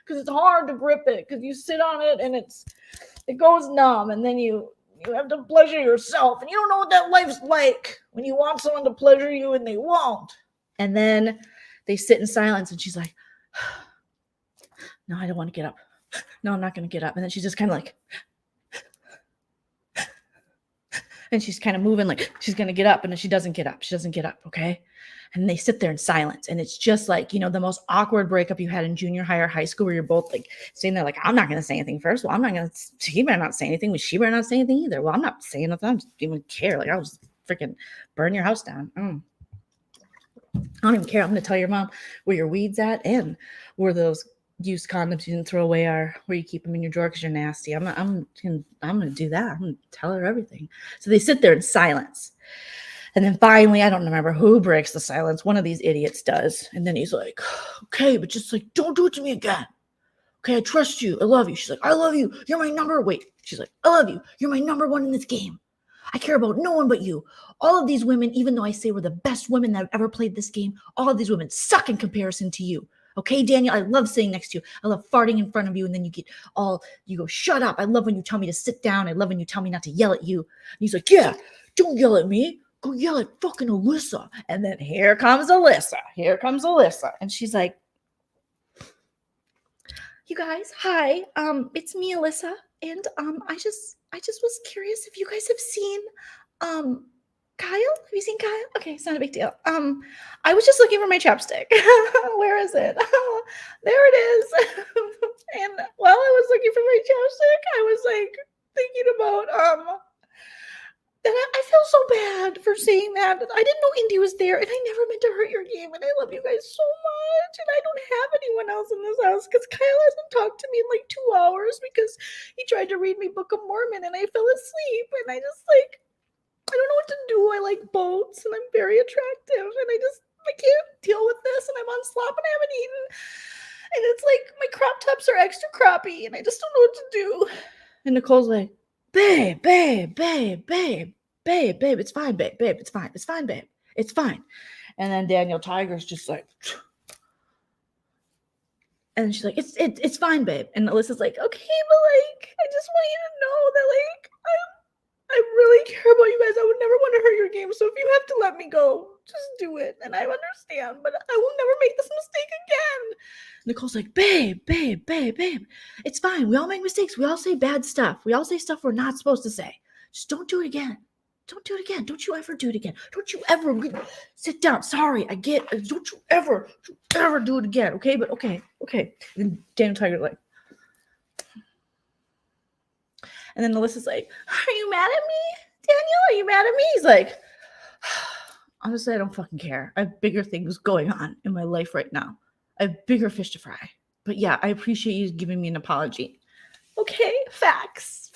because it's hard to grip it because you sit on it and it goes numb. And then you have to pleasure yourself. And you don't know what that life's like when you want someone to pleasure you and they won't. And then they sit in silence and she's like, no, I don't want to get up. No, I'm not going to get up. And then she's just kind of like, and she's kind of moving like she's going to get up. And then she doesn't get up. Okay. And they sit there in silence. And it's just like, you know, the most awkward breakup you had in junior high or high school where you're both like sitting there like, I'm not going to say anything first. Well, I'm not going to, he better not say anything. Well, she better not say anything either. Well, I'm not saying nothing. I don't even care. Like, I'll just freaking burn your house down. I don't even care. I'm going to tell your mom where your weed's at and where those used condoms you didn't throw away are, where you keep them in your drawer because you're nasty. I'm going to do that. I'm going to tell her everything. So they sit there in silence. And then finally, I don't remember who breaks the silence. One of these idiots does. And then he's like, okay, but just like, don't do it to me again. Okay, I trust you. I love you. She's like, I love you. You're my number. Wait, she's like, I love you. You're my number one in this game. I care about no one but you. All of these women, even though I say we're the best women that have ever played this game, all of these women suck in comparison to you. Okay, Daniel, I love sitting next to you. I love farting in front of you. And then you go, shut up. I love when you tell me to sit down. I love when you tell me not to yell at you. And he's like, yeah, don't yell at me. go yell at fucking Alyssa. And then here comes Alyssa. And she's like, you guys, hi, it's me, Alyssa. And I just was curious if you guys have seen Kyle. Have you seen Kyle? Okay, it's not a big deal. I was just looking for my chapstick. Where is it? There it is. And while I was looking for my chapstick, I was like thinking about that I feel so bad for saying that. I didn't know Indy was there, and I never meant to hurt your game, and I love you guys so much, and I don't have anyone else in this house because Kyle hasn't talked to me in like 2 hours because he tried to read me Book of Mormon, and I fell asleep, and I just like, I don't know what to do. I like boats, and I'm very attractive, and I can't deal with this, and I'm on slop, and I haven't eaten, and it's like my crop tops are extra croppy, and I just don't know what to do. And Nicole's like, babe, it's fine, babe, it's fine, babe, it's fine. And then Daniel Tiger's just like, and she's like, it's fine, babe. And Alyssa's like, okay, but like, I just want you to know that like, I really care about you guys. I would never want to hurt your game. So if you have to let me go, just do it. And I understand, but I will never make this mistake again. Nicole's like, babe. It's fine. We all make mistakes. We all say bad stuff. We all say stuff we're not supposed to say. Just don't do it again. Don't do it again. Don't you ever do it again. Don't you ever sit down. Sorry, I get it. Don't you ever do it again. Okay, but okay. And Daniel Tiger's like, and then Alyssa's like, are you mad at me, Daniel? Are you mad at me? He's like, honestly, I don't fucking care. I have bigger things going on in my life right now. I have bigger fish to fry. But yeah, I appreciate you giving me an apology. Okay, facts.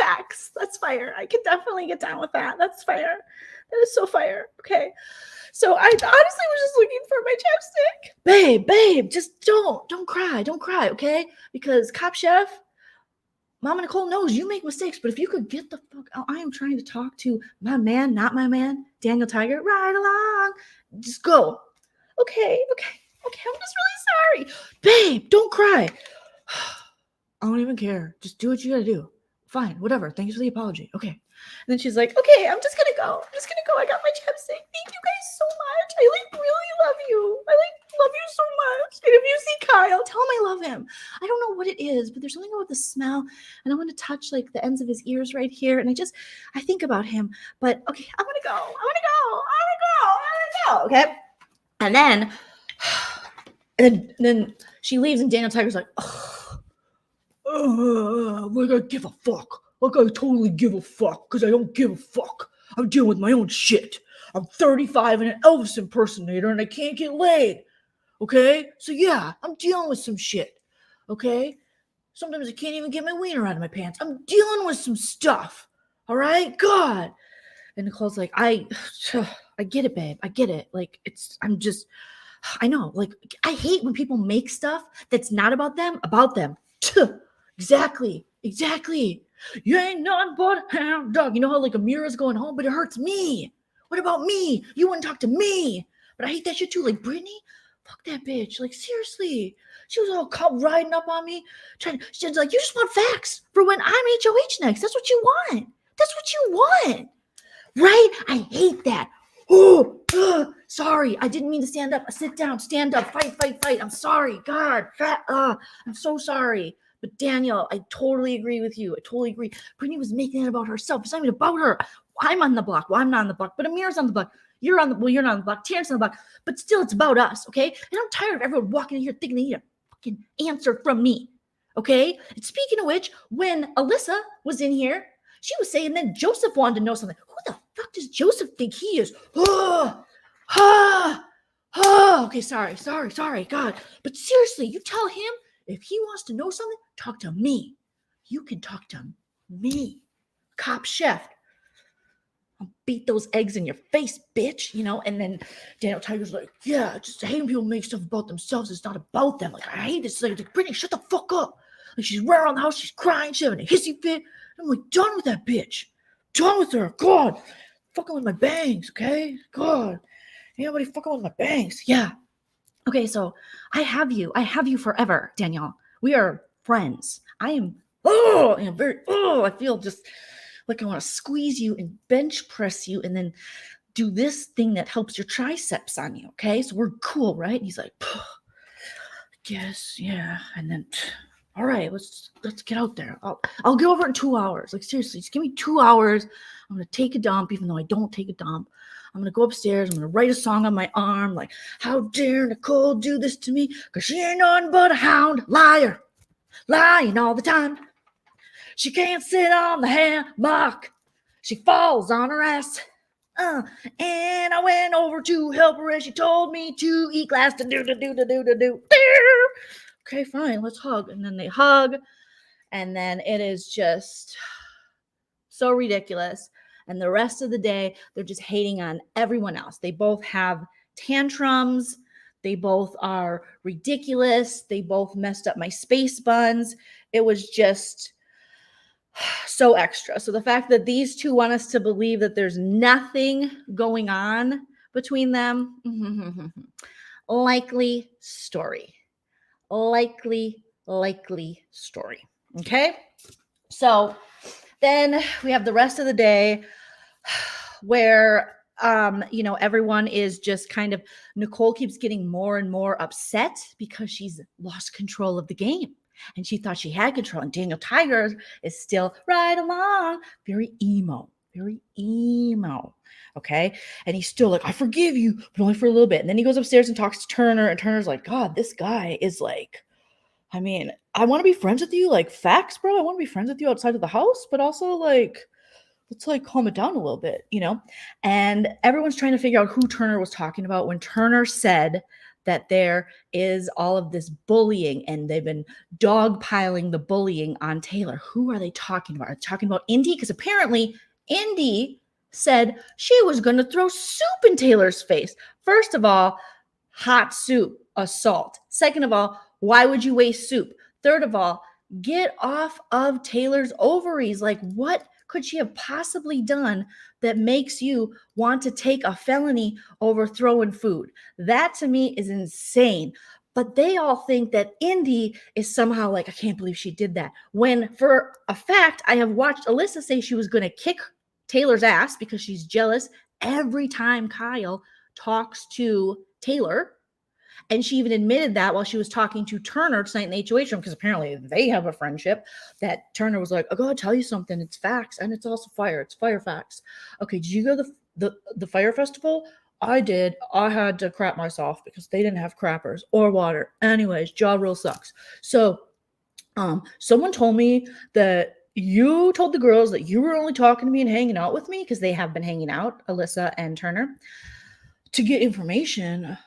That's fire. I could definitely get down with that. That's fire. That is so fire. Okay. So I honestly was just looking for my chapstick. Babe, just don't cry, okay? Because Cop Chef, Mama Nicole knows you make mistakes, but if you could get the fuck out, I am trying to talk to my man, not my man, Daniel Tiger, right along. Just go. Okay, I'm just really sorry. Babe, don't cry. I don't even care. Just do what you gotta do. Fine, whatever. Thanks for the apology. Okay. And then she's like, okay, I'm just gonna go. I got my chapstick. Thank you guys so much. I like really love you. I like love you so much. And if you see Kyle, tell him I love him. I don't know what it is, but there's something about the smell, and I want to touch like the ends of his ears right here. And I think about him. But okay, I'm gonna go. Okay. And then she leaves, and Daniel Tiger's like, like I give a fuck. Like I totally give a fuck because I don't give a fuck. I'm dealing with my own shit. I'm 35 and an Elvis impersonator and I can't get laid. Okay? So yeah, I'm dealing with some shit. Okay? Sometimes I can't even get my wiener out of my pants. I'm dealing with some stuff. All right? God. And Nicole's like, I get it, babe. I get it. Like I know. Like I hate when people make stuff that's not about them. Exactly. You ain't nothing but a hound dog. You know how like Amira's going home, but it hurts me. What about me? You wouldn't talk to me. But I hate that shit too. Like Brittany, fuck that bitch. Like seriously, she was all riding up on me. She's like, you just want facts for when I'm HOH next. That's what you want. Right? I hate that. Sorry. I didn't mean to stand up. Sit down. Stand up. Fight. I'm sorry. God. I'm so sorry. But Daniel, I totally agree with you. I totally agree. Brittany was making it about herself. It's not even about her. I'm on the block. Well, I'm not on the block, but Amir's on the block. You're not on the block. Terrence's on the block. But still, it's about us, okay? And I'm tired of everyone walking in here thinking they need a fucking answer from me, okay? And speaking of which, when Alyssa was in here, she was saying that Joseph wanted to know something. Who the fuck does Joseph think he is? Okay, sorry, God. But seriously, you tell him if he wants to know something, talk to me. You can talk to me. Cop Chef. I'll beat those eggs in your face, bitch. You know, and then Daniel Tiger's like, yeah, just hate when people make stuff about themselves. It's not about them. Like, I hate this. Like, Brittany, shut the fuck up. Like, she's running around the house. She's crying. She's having a hissy fit. I'm like, done with that bitch. Done with her. God. Fucking with my bangs, okay? God. Ain't nobody fucking with my bangs. Yeah. Okay, so I have you forever, Danielle. We are friends. I feel just like I want to squeeze you and bench press you and then do this thing that helps your triceps on you. Okay. So we're cool, right? And he's like, guess, yeah. And then, all right, let's get out there. I'll get over in 2 hours. Like, seriously, just give me 2 hours. I'm going to take a dump, even though I don't take a dump. I'm going to go upstairs. I'm going to write a song on my arm. Like, how dare Nicole do this to me? Because she ain't nothing but a hound, liar, lying all the time. She can't sit on the hammock. She falls on her ass. And I went over to help her and she told me to eat glass to do. Okay, fine, let's hug. And then they hug. And then it is just so ridiculous. And the rest of the day, they're just hating on everyone else. They both have tantrums. They both are ridiculous. They both messed up my space buns. It was just so extra. So the fact that these two want us to believe that there's nothing going on between them, likely story. Likely story. Okay? So then we have the rest of the day where everyone is just kind of, Nicole keeps getting more and more upset because she's lost control of the game. And she thought she had control. And Daniel Tiger is still right along. Very emo. Okay. And he's still like, I forgive you, but only for a little bit. And then he goes upstairs and talks to Turner. And Turner's like, God, this guy is like, I mean, I want to be friends with you. Like, facts, bro. I want to be friends with you outside of the house. But also, like, let's like calm it down a little bit, And everyone's trying to figure out who Turner was talking about when Turner said that there is all of this bullying and they've been dogpiling the bullying on Taylor. Who are they talking about? Are they talking about Indy? Because apparently Indy said she was going to throw soup in Taylor's face. First of all, hot soup, assault. Second of all, why would you waste soup? Third of all, get off of Taylor's ovaries. Like, what could she have possibly done that makes you want to take a felony over throwing food? That to me is insane. But they all think that Indy is somehow like, I can't believe she did that. When for a fact, I have watched Alyssa say she was going to kick Taylor's ass because she's jealous every time Kyle talks to Taylor. And she even admitted that while she was talking to Turner tonight in the HOH room, because apparently they have a friendship, that Turner was like, I gotta tell you something. It's facts. And it's also fire. It's fire facts. Okay, did you go to the fire festival? I did. I had to crap myself because they didn't have crappers or water. Anyways, jaw rule sucks. So someone told me that you told the girls that you were only talking to me and hanging out with me, because they have been hanging out, Alyssa and Turner, to get information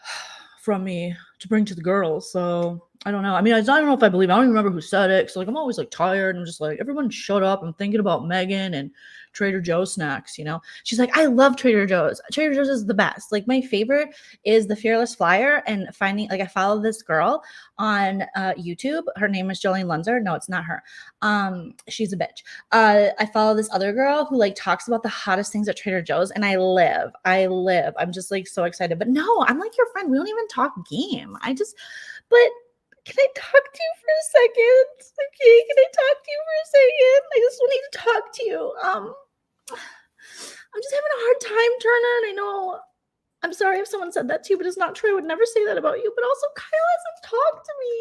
from me to bring to the girls. So I don't know. I mean, I don't know if I believe it. I don't even remember who said it. So like, I'm always like tired. I'm just like, everyone shut up. I'm thinking about Megan and Trader Joe's snacks, She's like, I love Trader Joe's. Trader Joe's is the best. Like, my favorite is the Fearless Flyer, and finding, like, I follow this girl on YouTube. Her name is Joleen Lunzer. No, it's not her. She's a bitch. I follow this other girl who like talks about the hottest things at Trader Joe's, and I live. I'm just like so excited. But no, I'm like your friend. We don't even talk game. But can I talk to you for a second? Okay, can I talk to you for a second? I just need to talk to you. I'm just having a hard time, Turner, and I know, I'm sorry if someone said that to you, but it's not true. I would never say that about you. But also, Kyle hasn't talked to me.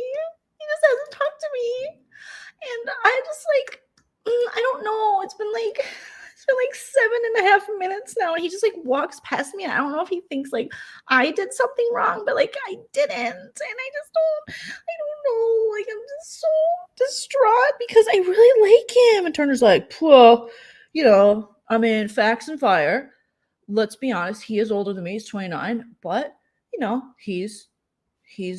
He just hasn't talked to me. And I just like, I don't know. It's been like 7.5 minutes now. And he just like walks past me. And I don't know if he thinks like I did something wrong, but like I didn't. And I don't know. Like, I'm just so distraught because I really like him. And Turner's like, well, I mean, facts and fire. Let's be honest. He is older than me. He's 29, but he's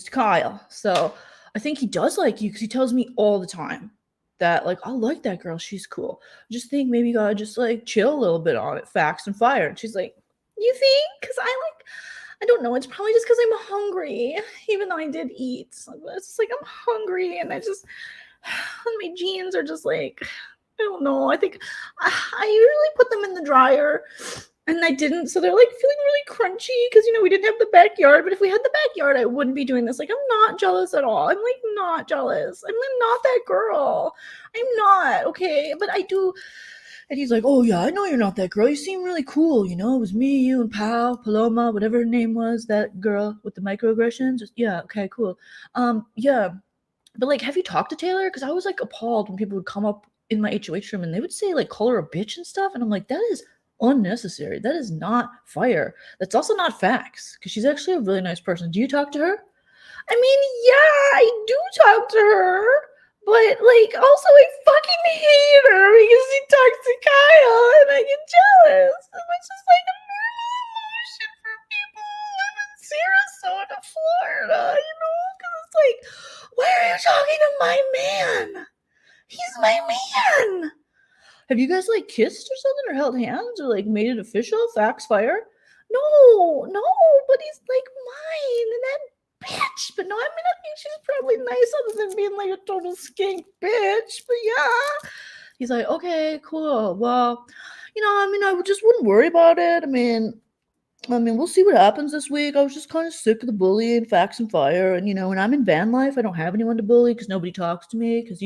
Kyle. So I think he does like you because he tells me all the time that like, I like that girl. She's cool. I just think maybe you gotta just like chill a little bit on it. Facts and fire. And she's like, you think? Because I don't know. It's probably just because I'm hungry, even though I did eat. So it's just like I'm hungry, and my jeans are just like, I don't know. I think I usually put them in the dryer, and I didn't. So they're like feeling really crunchy because, we didn't have the backyard. But if we had the backyard, I wouldn't be doing this. Like, I'm not jealous at all. I'm like not jealous. I'm like not that girl. I'm not. Okay. But I do. And he's like, oh, yeah, I know you're not that girl. You seem really cool. You know, it was me, you, and Paloma, whatever her name was, that girl with the microaggressions. Yeah, okay, cool. Yeah. But, like, have you talked to Taylor? Because I was, like, appalled when people would come up in my HOH room and they would say, like, call her a bitch and stuff. And I'm like, that is unnecessary. That is not fire. That's also not facts because she's actually a really nice person. Do you talk to her? I mean, yeah, I do talk to her, but, like, also I fucking hate her because she talks to Kyle and I get jealous. And it's just like a normal emotion for people who live in Sarasota, Florida, you know? Because it's like, why are you talking to my man? He's my man. Have you guys, like, kissed or something or held hands or, like, made it official? Facts fire? No, but he's, like, mine and that bitch. But no, I mean, I think she's probably nice other than being, like, a total skink bitch. But yeah. He's like, okay, cool. Well, you know, I mean, I just wouldn't worry about it. I mean, we'll see what happens this week. I was just kind of sick of the bullying, facts and fire. And, you know, when I'm in van life, I don't have anyone to bully because nobody talks to me. Because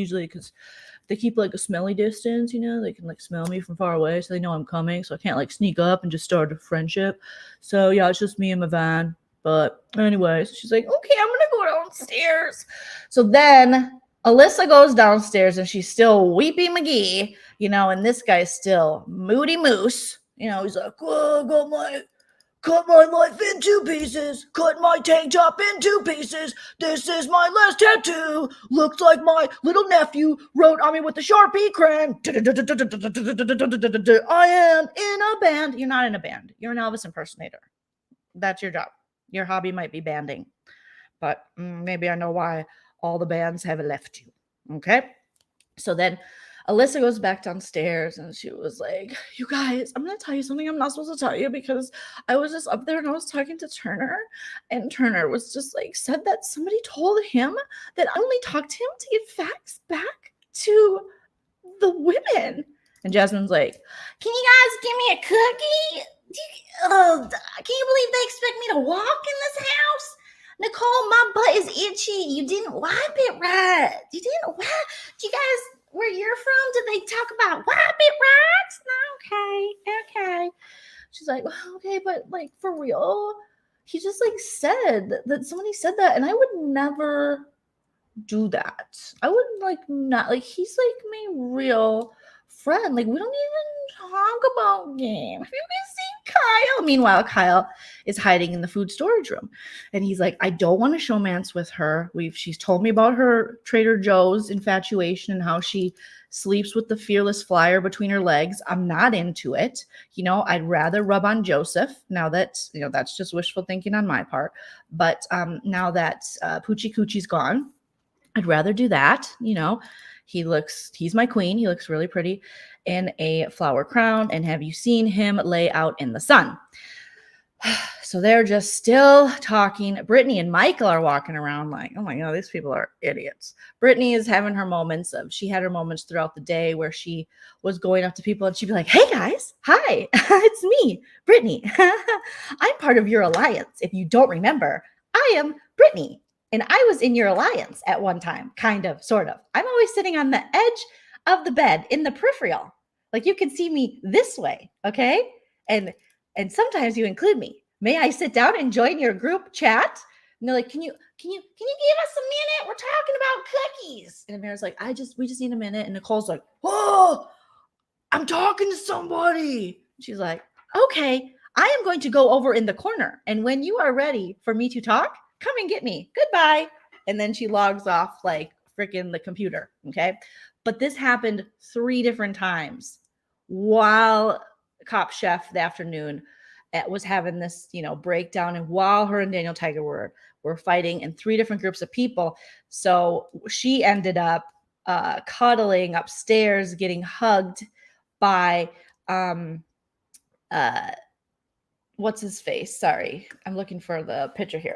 they keep, like, a smelly distance, you know? They can, like, smell me from far away, so they know I'm coming. So I can't, like, sneak up and just start a friendship. So, yeah, it's just me and my van. But anyways, she's like, okay, I'm going to go downstairs. So then Alyssa goes downstairs and she's still weepy McGee, you know, and this guy's still moody moose. You know, he's like, oh, cut my life in 2 pieces. Cut my tank top in 2 pieces. This is my last tattoo. Looks like my little nephew wrote on me with a Sharpie crayon. I am in a band. You're not in a band. You're an Elvis impersonator. That's your job. Your hobby might be banding. But maybe I know why all the bands have left you. Okay? So then Alyssa goes back downstairs and she was like, you guys, I'm going to tell you something I'm not supposed to tell you because I was just up there and I was talking to Turner and Turner was just like, said that somebody told him that I only talked to him to get facts back to the women. And Jasmine's like, can you guys give me a cookie? Can you believe they expect me to walk in this house? Nicole, my butt is itchy. You didn't wipe it right. You didn't wipe. Do you guys, where you're from, did they talk about wipe it right? Okay. She's like, okay, but, like, for real? He just, like, said that somebody said that, and I would never do that. I would, like, not, like, he's, like, my real friend. Like, we don't even talk about game. Have you guys seen Kyle? Meanwhile, Kyle is hiding in the food storage room. And he's like, I don't want to showmance with her. She's told me about her Trader Joe's infatuation and how she sleeps with the fearless flyer between her legs. I'm not into it. You know, I'd rather rub on Joseph. Now that's, you know, that's just wishful thinking on my part. But now that Poochie Coochie's gone, I'd rather do that. You know, he's my queen. He looks really pretty in a flower crown. And have you seen him lay out in the sun? So they're just still talking. Brittany and Michael are walking around like, oh my God, these people are idiots. Brittany is having her moments she had her moments throughout the day where she was going up to people and she'd be like, hey guys, hi, it's me, Brittany. I'm part of your alliance. If you don't remember, I am Brittany. And I was in your alliance at one time, kind of, sort of. I'm always sitting on the edge of the bed in the peripheral. Like you can see me this way, okay? And sometimes you include me. May I sit down and join your group chat? And they're like, can you give us a minute? We're talking about cookies. And Amira's like, we just need a minute. And Nicole's like, oh, I'm talking to somebody. She's like, okay, I am going to go over in the corner. And when you are ready for me to talk, come and get me. Goodbye. And then she logs off like freaking the computer. Okay. But this happened 3 different times while Cop Chef the afternoon was having this, you know, breakdown. And while her and Daniel Tiger were fighting in 3 different groups of people. So she ended up cuddling upstairs, getting hugged by what's his face? Sorry, I'm looking for the picture here.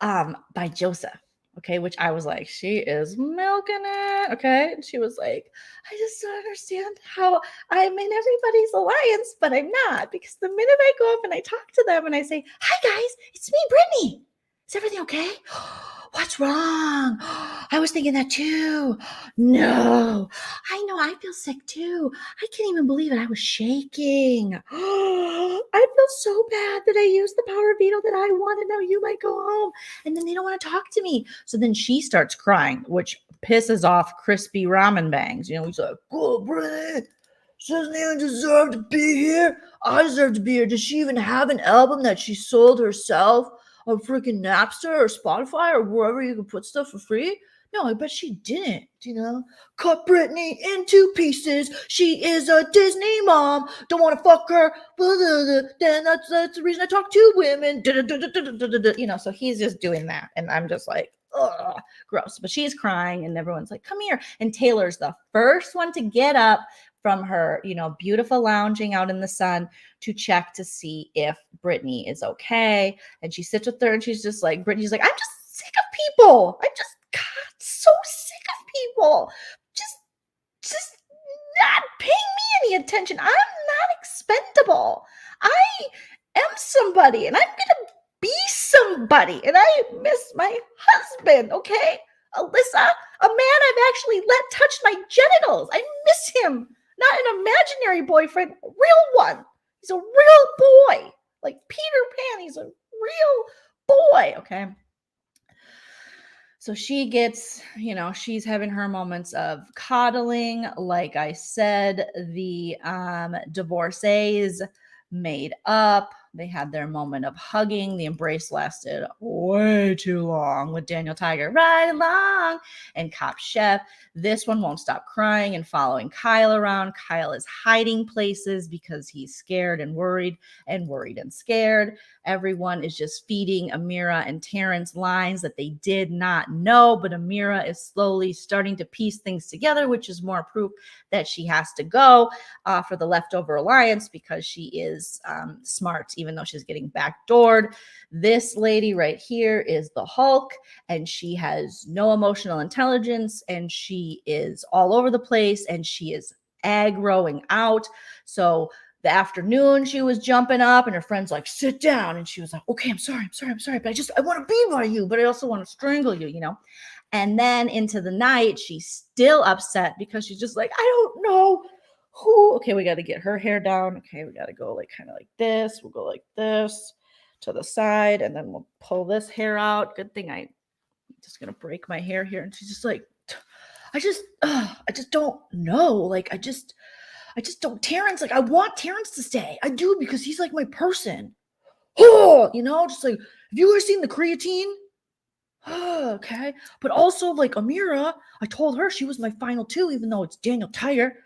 By Joseph. Okay, which I was like, she is milking it. Okay, and she was like, I just don't understand how I'm in everybody's alliance, but I'm not, because the minute I go up and I talk to them and I say, hi guys, it's me, Brittany. Is everything okay? What's wrong? I was thinking that too. No, I know. I feel sick too. I can't even believe it. I was shaking. I feel so bad that I used the power veto that I wanted. Now you might go home. And then they don't want to talk to me. So then she starts crying, which pisses off Crispy Ramen Bangs. He's like, oh, Brittany, she doesn't even deserve to be here. I deserve to be here. Does she even have an album that she sold herself? On freaking Napster or Spotify or wherever you can put stuff for free? No, I bet she didn't, Cut Britney into pieces. She is a Disney mom. Don't want to fuck her. Then that's the reason I talk to women. So he's just doing that. And I'm just like, ugh, gross. But she's crying and everyone's like, come here. And Taylor's the first one to get up from her, beautiful lounging out in the sun to check to see if Brittany is okay. And she sits with her and she's just like, Brittany's like, I'm just sick of people. I'm just so sick of people. Just not paying me any attention. I'm not expendable. I am somebody and I'm going to be somebody. And I miss my husband, okay? Alyssa, a man I've actually let touch my genitals. I miss him. Not an imaginary boyfriend, a real one. He's a real boy. Like Peter Pan, he's a real boy, okay? So she gets, she's having her moments of coddling. Like I said, the divorcees made up. They had their moment of hugging. The embrace lasted way too long with Daniel Tiger right along and Cop Chef. This one won't stop crying and following Kyle around. Kyle is hiding places because he's scared and worried and scared. Everyone is just feeding Amira and Terrence lines that they did not know, but Amira is slowly starting to piece things together, which is more proof that she has to go for the leftover alliance because she is smart, even though she's getting backdoored. This lady right here is the Hulk, and she has no emotional intelligence, and she is all over the place, and she is aggroing out. So the afternoon she was jumping up and her friend's like, sit down. And she was like, okay, I'm sorry. But I want to be by you, but I also want to strangle you, And then into the night, she's still upset because she's just like, I don't know who. Okay, we got to get her hair down. Okay, we got to go like kind of like this. We'll go like this to the side, and then we'll pull this hair out. Good thing I'm just going to break my hair here. And she's just like, I just don't know. Like, I just don't. Terrence, like, I want Terrence to stay. I do, because he's like my person. Oh, just like, have you ever seen the creatine? Okay. But also, like, Amira, I told her she was my final two, even though it's Daniel Tiger.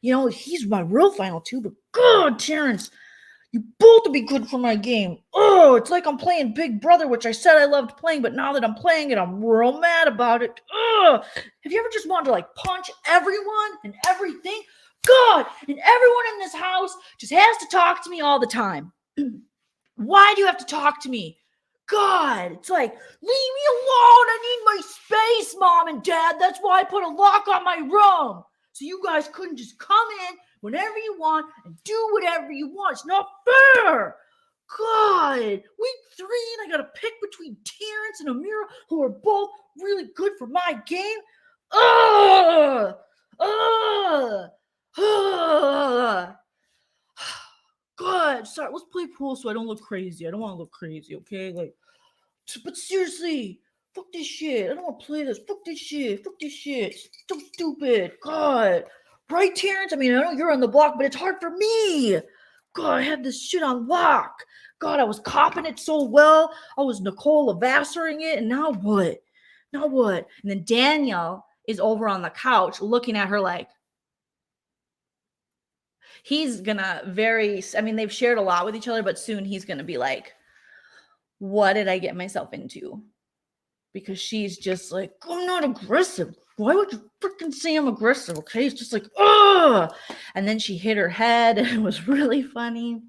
He's my real final two, but God, Terrence, you both to be good for my game. Oh, it's like I'm playing Big Brother, which I said I loved playing, but now that I'm playing it, I'm real mad about it. Have you ever just wanted to, like, punch everyone and everything? God, and everyone in this house just has to talk to me all the time. Why do you have to talk to me? God, it's like, leave me alone. I need my space, Mom and Dad. That's why I put a lock on my room. So you guys couldn't just come in whenever you want and do whatever you want. It's not fair. God, week 3, and I got to pick between Terrence and Amira, who are both really good for my game. God, sorry. Let's play pool so I don't look crazy. I don't want to look crazy, okay? Like, but seriously, fuck this shit. I don't want to play this. Fuck this shit. It's so stupid. God. Right, Terrence? I mean, I know you're on the block, but it's hard for me. God, I had this shit on lock. God, I was copping it so well. I was Nicole Lavasering it, and now what? And then Daniel is over on the couch looking at her like, he's gonna they've shared a lot with each other, but soon he's gonna be like, what did I get myself into? Because she's just like, I'm not aggressive. Why would you freaking say I'm aggressive? Okay, it's just like, ugh. And then she hit her head, and it was really funny.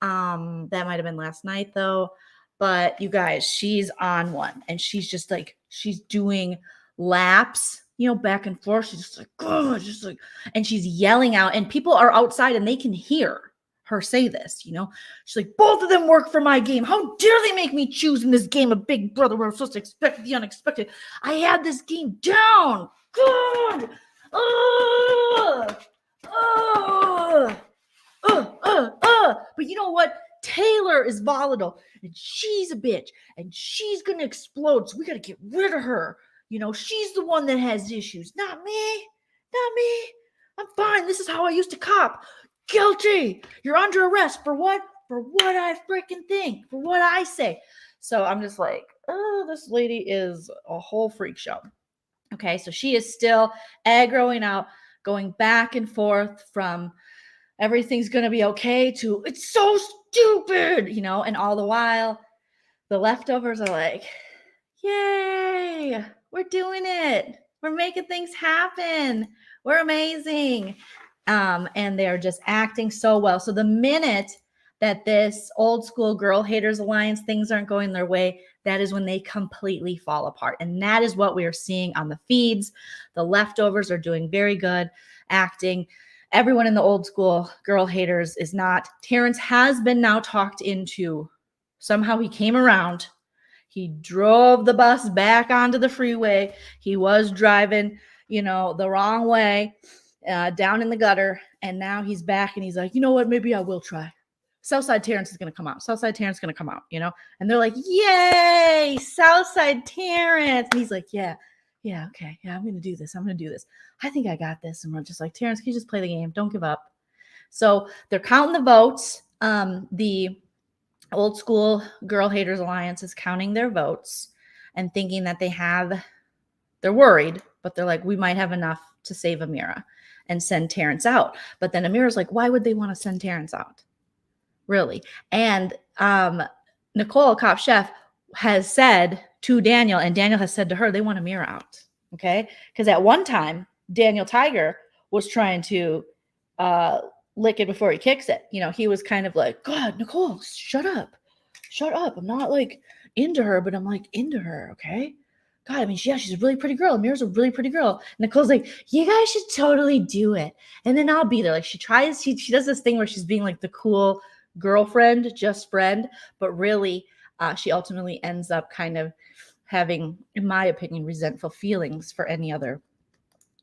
That might have been last night though. But you guys, she's on one, and she's just like, she's doing laps, back and forth. She's just like, oh, just like, and she's yelling out, and people are outside and they can hear her say this, She's like, both of them work for my game. How dare they make me choose in this game of Big Brother where I'm supposed to expect the unexpected? I had this game down. God. But you know what? Taylor is volatile and she's a bitch and she's going to explode. So we got to get rid of her. She's the one that has issues. Not me. Not me. I'm fine. This is how I used to cop. Guilty. You're under arrest for what? For what I freaking think. For what I say. So I'm just like, oh, this lady is a whole freak show. Okay, so she is still aggroing out, going back and forth from everything's going to be okay to it's so stupid, and all the while the leftovers are like, yay, we're doing it. We're making things happen. We're amazing. And they're just acting so well. So the minute that this old school girl haters alliance, things aren't going their way, that is when they completely fall apart. And that is what we are seeing on the feeds. The leftovers are doing very good acting. Everyone in the old school girl haters is not. Terrence has been now talked into. Somehow he came around. He drove the bus back onto the freeway. He was driving, the wrong way, down in the gutter. And now he's back and he's like, you know what? Maybe I will try. Southside Terrence is going to come out. Southside Terrence is going to come out, and they're like, yay, Southside Terrence. And he's like, yeah, okay. Yeah, I'm going to do this. I think I got this. And we're just like, Terrence, can you just play the game? Don't give up. So they're counting the votes. The old school girl haters alliance is counting their votes and thinking that they're worried, but they're like, we might have enough to save Amira and send Terrence out. But then Amira's like, why would they want to send Terrence out? Really? And Nicole, Cop Chef, has said to Daniel, and Daniel has said to her, they want Amira out. Okay? Because at one time, Daniel Tiger was trying to lick it before he kicks it. He was kind of like, God, Nicole, shut up. I'm not like into her, but I'm like into her. Okay? God, I mean, she's a really pretty girl. Amira's a really pretty girl. Nicole's like, you guys should totally do it. And then I'll be there. Like she does this thing where she's being like the cool girlfriend, just friend, but really she ultimately ends up kind of having, in my opinion, resentful feelings for any other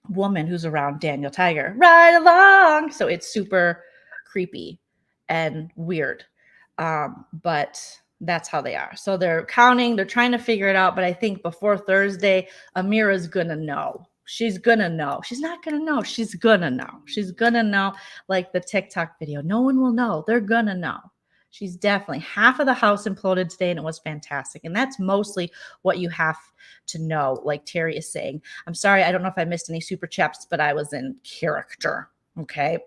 woman who's around Daniel Tiger right along. So it's super creepy and weird. But that's how they are. So they're counting, they're trying to figure it out. But I think before Thursday, Amira's gonna know. She's gonna know. She's not gonna know. She's gonna know. She's gonna know, like the TikTok video. No one will know. They're gonna know. She's definitely, half of the house imploded today and it was fantastic. And that's mostly what you have to know, like Terry is saying. I'm sorry, I don't know if I missed any super chats, but I was in character. Okay.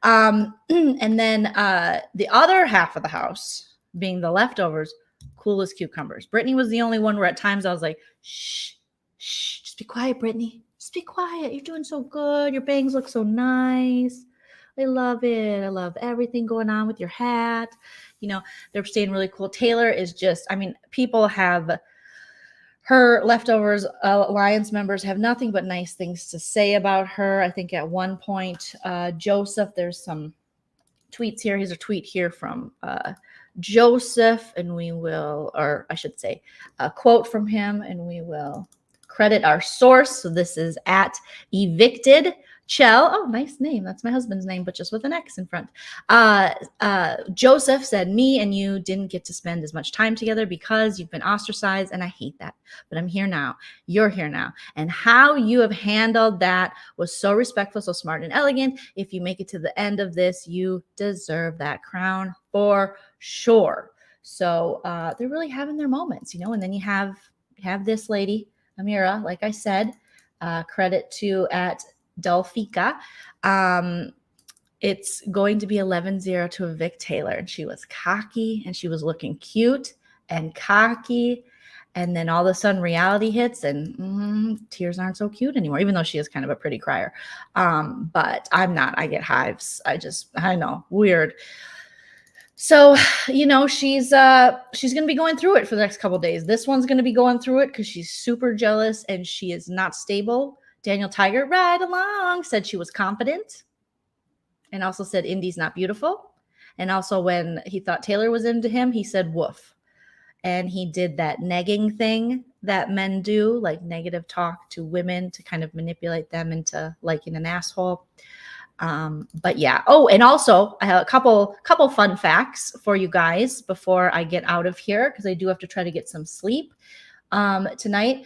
And then the other half of the house, being the leftovers, cool as cucumbers. Brittany was the only one where at times I was like, shh, just be quiet, Brittany. Just be quiet. You're doing so good. Your bangs look so nice. I love it. I love everything going on with your hat. They're staying really cool. Taylor is just, people have, her leftovers alliance members have nothing but nice things to say about her. I think at one point, Joseph, there's some tweets here. Here's a tweet here from Joseph, and we will, or I should say, a quote from him, and we will credit our source. So this is at Evicted Chell. Oh, nice name. That's my husband's name, but just with an X in front. Joseph said, me and you didn't get to spend as much time together because you've been ostracized, and I hate that. But I'm here now. You're here now. And how you have handled that was so respectful, so smart and elegant. If you make it to the end of this, you deserve that crown for sure. So they're really having their moments, and then you have this lady, Amira, like I said, credit to at Delphika. It's going to be 11-0 to evict Taylor. And she was cocky and she was looking cute and cocky. And then all of a sudden reality hits and tears aren't so cute anymore, even though she is kind of a pretty crier. But I'm not. I get hives. I know, weird. So, she's going to be going through it for the next couple of days. This one's going to be going through it because she's super jealous and she is not stable. Daniel Tiger, right along, said she was confident and also said Indy's not beautiful. And also when he thought Taylor was into him, he said woof. And he did that negging thing that men do, like negative talk to women to kind of manipulate them into liking an asshole. But yeah. Oh, and also I have a couple fun facts for you guys before I get out of here, because I do have to try to get some sleep tonight.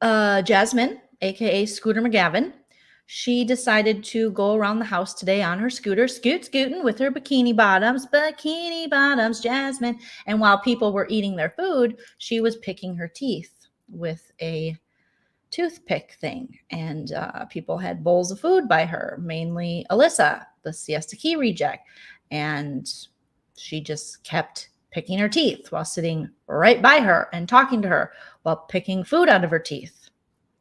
Jasmine, aka Scooter McGavin, she decided to go around the house today on her scooter, scooting with her bikini bottoms, Jasmine. And while people were eating their food, she was picking her teeth with a toothpick thing. And people had bowls of food by her, mainly Alyssa, the Siesta Key reject. And she just kept picking her teeth while sitting right by her and talking to her while picking food out of her teeth.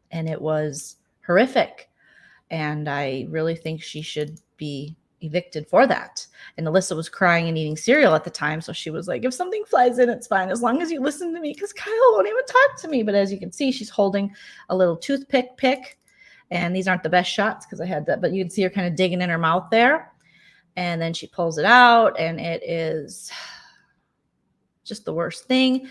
And it was horrific. And I really think she should be evicted for that. And Alyssa was crying and eating cereal at the time. So she was like, if something flies in, it's fine, as long as you listen to me, because Kyle won't even talk to me. But as you can see, she's holding a little toothpick pick. And these aren't the best shots because I had that, but you can see her kind of digging in her mouth there. And then she pulls it out, and it is just the worst thing.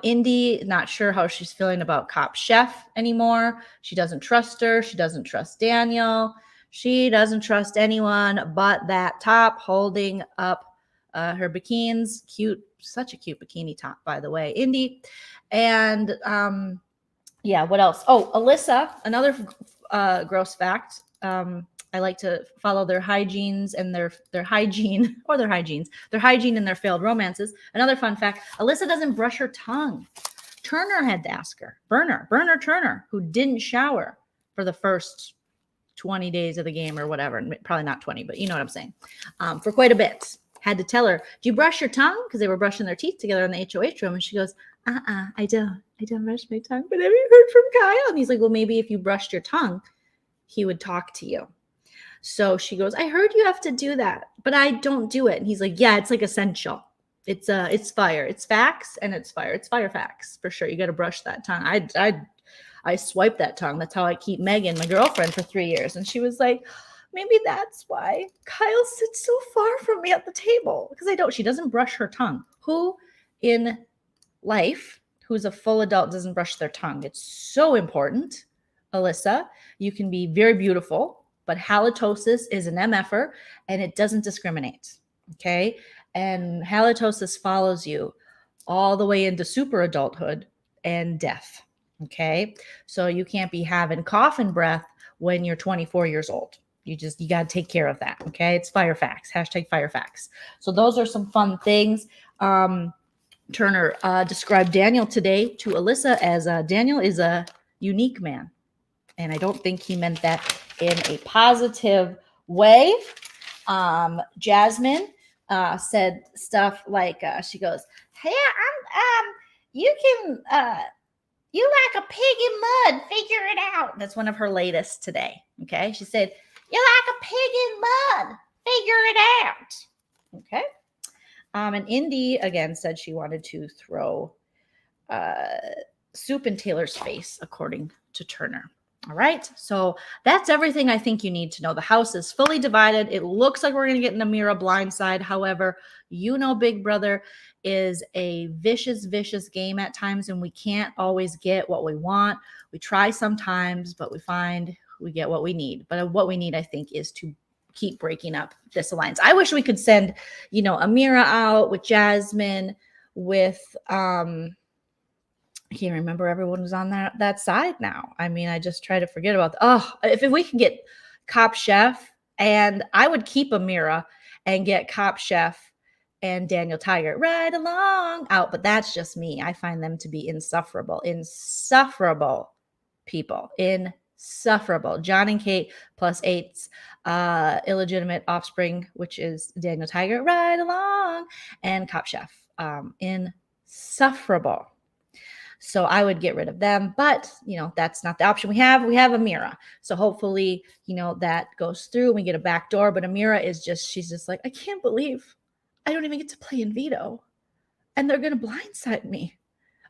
Indy, not sure how she's feeling about Cop Chef anymore. She doesn't trust her. She doesn't trust Daniel. She doesn't trust anyone but that top holding up her bikinis. Cute, such a cute bikini top, by the way, Indy. And yeah, what else? Oh, Alyssa, another gross fact. I like to follow their hygienes and their hygiene or their hygienes, their hygiene and their failed romances. Another fun fact, Alyssa doesn't brush her tongue. Turner had to ask her, Burner Turner, who didn't shower for the first 20 days of the game or whatever. Probably not 20, but you know what I'm saying. For quite a bit. Had to tell her, do you brush your tongue? Because they were brushing their teeth together in the HOH room. And she goes, I don't brush my tongue. But have you heard from Kyle? And he's like, well, maybe if you brushed your tongue, he would talk to you. So she goes, I heard you have to do that, but I don't do it. And he's like, yeah, it's like essential. It's fire. It's facts and it's fire. It's fire facts for sure. You got to brush that tongue. I swipe that tongue. That's how I keep Megan, my girlfriend, for 3 years. And she was like, maybe that's why Kyle sits so far from me at the table, because she doesn't brush her tongue. Who in life who's a full adult doesn't brush their tongue? It's so important. Alyssa, you can be very beautiful, but halitosis is an MFer and it doesn't discriminate. Okay. And halitosis follows you all the way into super adulthood and death. Okay. So you can't be having coffin breath when you're 24 years old. You got to take care of that. Okay. It's fire facts, #fire facts. So those are some fun things. Turner described Daniel today to Alyssa as Daniel is a unique man. And I don't think he meant that in a positive way. Jasmine said stuff like, she goes, hey, you like a pig in mud, figure it out. That's one of her latest today. Okay. She said, you like a pig in mud, figure it out. Okay. And Indy again said she wanted to throw soup in Taylor's face, according to Turner. All right. So that's everything I think you need to know. The house is fully divided. It looks like we're going to get an Amira blindside. However, Big Brother is a vicious, vicious game at times, and we can't always get what we want. We try sometimes, but we find we get what we need. But what we need, I think, is to keep breaking up this alliance. I wish we could send, Amira out with Jasmine, with I can't remember everyone was on that side now. I mean, I just try to forget about if we can get Cop Chef, and I would keep Amira and get Cop Chef and Daniel Tiger right along out, but that's just me. I find them to be insufferable people, insufferable. John and Kate +8's illegitimate offspring, which is Daniel Tiger right along, and Cop Chef, insufferable. So I would get rid of them, but that's not the option we have. We have Amira. So hopefully, that goes through and we get a back door. But Amira she's just like, I can't believe I don't even get to play in veto and they're going to blindside me.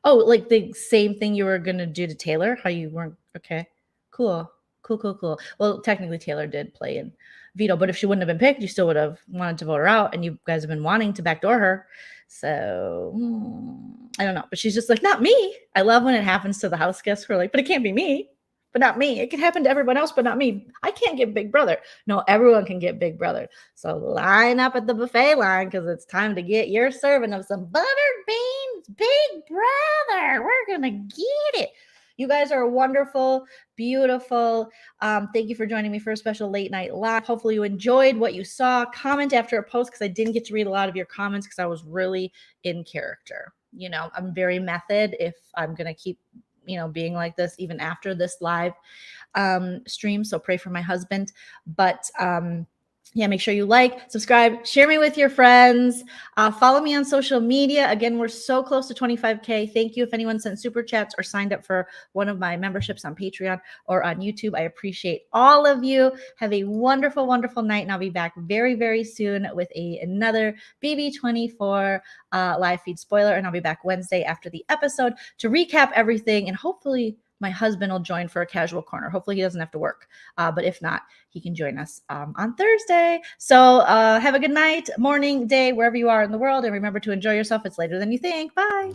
Oh, like the same thing you were going to do to Taylor, how you weren't. Okay, cool. Well, technically Taylor did play in veto. But if she wouldn't have been picked, you still would have wanted to vote her out, and you guys have been wanting to backdoor her. So I don't know. But she's just like, not me. I love when it happens to the house guests who are like, but it can't be me. But not me. It can happen to everyone else, but not me. I can't get Big Brother. No, everyone can get Big Brother. So line up at the buffet line because it's time to get your serving of some buttered beans, Big Brother. We're going to get it. You guys are wonderful, beautiful. Thank you for joining me for a special late night live. Hopefully you enjoyed what you saw. Comment after a post because I didn't get to read a lot of your comments because I was really in character. You know, I'm very method if I'm going to keep being like this even after this live stream. So pray for my husband. But yeah, make sure you like, subscribe, share me with your friends. Follow me on social media. Again, we're so close to 25K. Thank you if anyone sent super chats or signed up for one of my memberships on Patreon or on YouTube. I appreciate all of you. Have a wonderful, wonderful night. And I'll be back very, very soon with another BB24 live feed spoiler. And I'll be back Wednesday after the episode to recap everything. And hopefully my husband will join for a casual corner. Hopefully he doesn't have to work. But if not, he can join us on Thursday. So have a good night, morning, day, wherever you are in the world. And remember to enjoy yourself. It's later than you think. Bye.